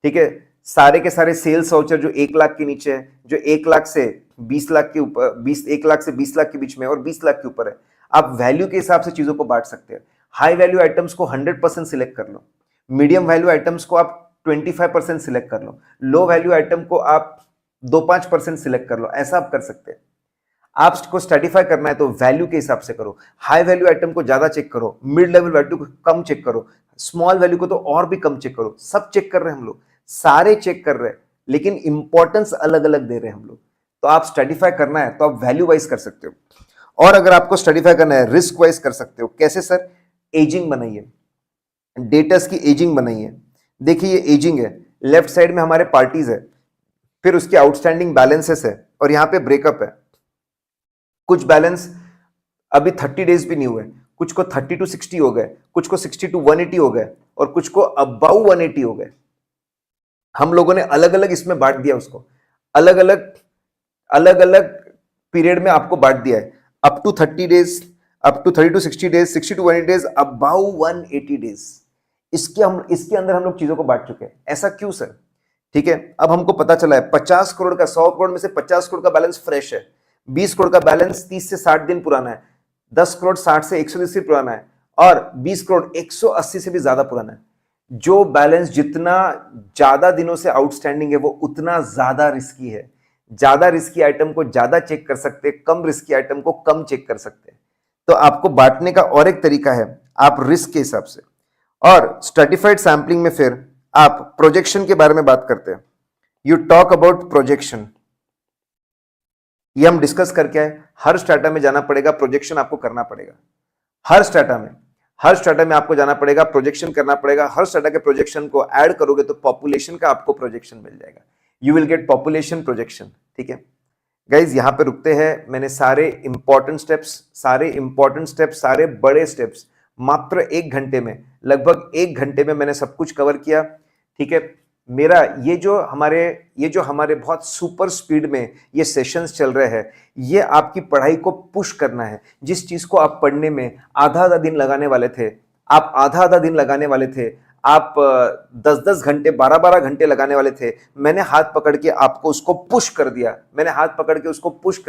ठीक है। सारे के सारे सेल्स वाउचर जो 1 लाख के नीचे है, जो 1 लाख से 20 लाख के ऊपर, 1 लाख से 20 लाख के बीच में और 20 लाख के ऊपर है, आप वैल्यू के हिसाब से चीजों को बांट सकते हैं। हाई वैल्यू आइटम्स को 100% सिलेक्ट कर लो, मीडियम वैल्यू आइटम्स को आप 25% सिलेक्ट कर लो, लो वैल्यू आइटम को आप 2-5% सिलेक्ट कर लो, ऐसा आप कर सकते हैं। आपको स्ट्रैटिफाई करना है तो वैल्यू के हिसाब से करो, हाई वैल्यू आइटम को ज्यादा चेक करो, मिड लेवल वैल्यू को कम चेक करो, स्मॉल वैल्यू को तो और भी कम चेक करो। सब चेक कर रहे हैं हम लोग, सारे चेक कर रहे हैं, लेकिन इंपॉर्टेंस अलग अलग दे रहे हैं हम लोग। तो आप स्ट्रैटिफाई करना है तो आप वैल्यू वाइज कर सकते हो, और अगर आपको स्ट्रैटिफाई करना है रिस्क वाइज कर सकते हो। कैसे सर? एजिंग बनाइए, डेटस की एजिंग बनाइए। देखिए ये एजिंग है, लेफ्ट साइड में हमारे पार्टीज है, फिर उसके आउटस्टैंडिंग बैलेंसेस है, और यहां पे ब्रेकअप है। कुछ बैलेंस अभी 30 डेज भी नहीं हुए, कुछ को 30 to 60 हो गए, कुछ को 60 to 180 हो गए, और कुछ को अबाउ 180 हो गए। हम लोगों ने अलग अलग इसमें बांट दिया उसको, अलग अलग पीरियड में आपको बांट दिया है, up to 30 days, up to 30 to 60 days, 60 to 180 days, above 180 days. इसके अंदर हम लोग चीजों को बांट चुके हैं। ऐसा क्यों सर? ठीक है, अब हमको पता चला है 50 करोड़ का, 100 करोड़ में से 50 करोड़ का बैलेंस फ्रेश है, 20 करोड़ का बैलेंस 30 से 60 दिन पुराना है, 10 करोड़ 60 से 120 दिन पुराना है, और 20 करोड़ 180 से भी ज्यादा पुराना है। जो बैलेंस जितना ज्यादा दिनों से आउटस्टैंडिंग है वो उतना ज्यादा रिस्की है। ज्यादा रिस्की आइटम को ज्यादा चेक कर सकते हैं, कम रिस्की आइटम को कम चेक कर सकते हैं। तो आपको बांटने का और एक तरीका है, आप रिस्क के हिसाब से। और स्ट्रैटिफाइड सैंपलिंग में फिर आप प्रोजेक्शन के बारे में बात करते हैं। यू टॉक अबाउट प्रोजेक्शन, ये हम डिस्कस करके आए। हर स्ट्रैटा में जाना पड़ेगा, प्रोजेक्शन आपको करना पड़ेगा। हर स्ट्रैटा में आपको जाना पड़ेगा, प्रोजेक्शन करना पड़ेगा। हर स्ट्रैटा के प्रोजेक्शन को ऐड करोगे तो पॉपुलेशन का आपको प्रोजेक्शन मिल जाएगा। You will get population projection, ठीक है गाइज। यहां पे रुकते हैं। मैंने सारे इंपॉर्टेंट स्टेप्स, सारे बड़े स्टेप्स मात्र 1 घंटे में, लगभग 1 घंटे में मैंने सब कुछ कवर किया, ठीक है। मेरा ये जो हमारे बहुत सुपर स्पीड में ये सेशंस चल रहे हैं, ये आपकी पढ़ाई को पुश करना है। जिस चीज को आप पढ़ने में आधा दिन लगाने वाले थे, आप आधा दिन लगाने वाले थे, आप 10 घंटे 12 घंटे लगाने वाले थे, मैंने हाथ पकड़ के आपको उसको पुश कर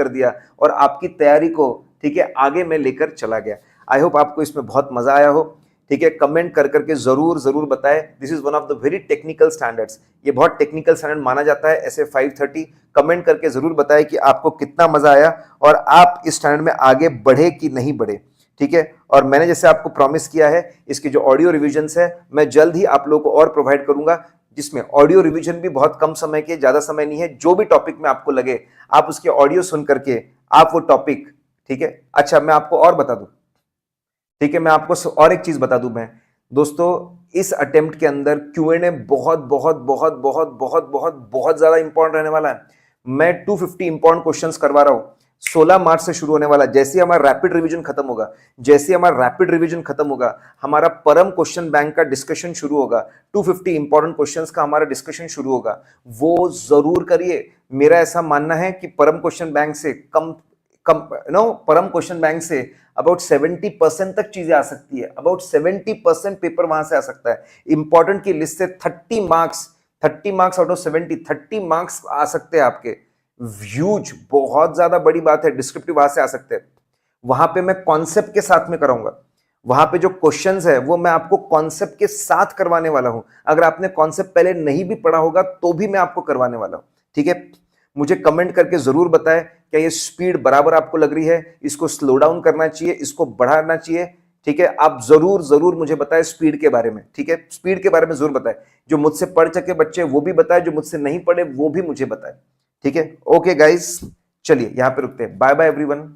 दिया, और आपकी तैयारी को, ठीक है, आगे मैं लेकर चला गया। आई होप आपको इसमें बहुत मजा आया हो, ठीक है। कमेंट कर करके जरूर बताएं। This is one of the very technical standards, ये बहुत टेक्निकल स्टैंडर्ड माना जाता है ऐसे 530। कमेंट करके जरूर बताएं कि आपको कितना मजा आया और आप इस स्टैंडर्ड में आगे बढ़े कि नहीं बढ़े, ठीक है। और मैंने जैसे आपको प्रॉमिस किया है, इसकी जो ऑडियो रिविजन्स है मैं जल्द ही आप लोगों को और प्रोवाइड करूंगा, जिसमें ऑडियो रिवीजन भी बहुत कम समय के, ज्यादा समय नहीं है। जो भी टॉपिक में आपको लगे आप उसके ऑडियो सुन करके आप वो टॉपिक, ठीक है। अच्छा मैं आपको और बता दूं, ठीक है, मैं आपको और एक चीज बता दूं मैं दोस्तों, इस अटेम्प्ट के अंदर Q&A बहुत ज्यादा इंपॉर्टेंट रहने वाला है। मैं 250 इंपॉर्टेंट क्वेश्चंस करवा रहा हूं, 16 मार्च से शुरू होने वाला। जैसे हमारा रैपिड रिवीजन खत्म होगा, हमारा परम क्वेश्चन बैंक का डिस्कशन शुरू होगा, 250 इंपॉर्टेंट क्वेश्चंस का हमारा डिस्कशन शुरू होगा। वो जरूर करिए। मेरा ऐसा मानना है कि परम क्वेश्चन बैंक से अबाउट 70% तक चीजें आ सकती है, अबाउट 70% पेपर वहां से आ सकता है। इंपॉर्टेंट की लिस्ट से 30 मार्क्स आउट ऑफ 70, 30 मार्क्स आ सकते हैं आपके। ह्यूज, बहुत ज्यादा बड़ी बात है। डिस्क्रिप्टिव वहां से आ सकते हैं। वहां पे मैं कॉन्सेप्ट के साथ में कराऊंगा। वहां पे जो क्वेश्चंस है वो मैं आपको कॉन्सेप्ट के साथ करवाने वाला हूं। अगर आपने कॉन्सेप्ट पहले नहीं भी पढ़ा होगा तो भी मैं आपको करवाने वाला हूं, ठीक है। मुझे कमेंट करके जरूर बताएं क्या ये स्पीड बराबर आपको लग रही है, इसको स्लो डाउन करना चाहिए, इसको बढ़ाना चाहिए, ठीक है। आप जरूर जरूर मुझे बताएं स्पीड के बारे में, ठीक है। स्पीड के बारे में जरूर बताएं। जो मुझसे पढ़ सके बच्चे वो भी बताएं, जो मुझसे नहीं पढ़े वो भी मुझे बताएं, ठीक है। ओके गाइस, चलिए यहां पे रुकते हैं। Bye bye everyone.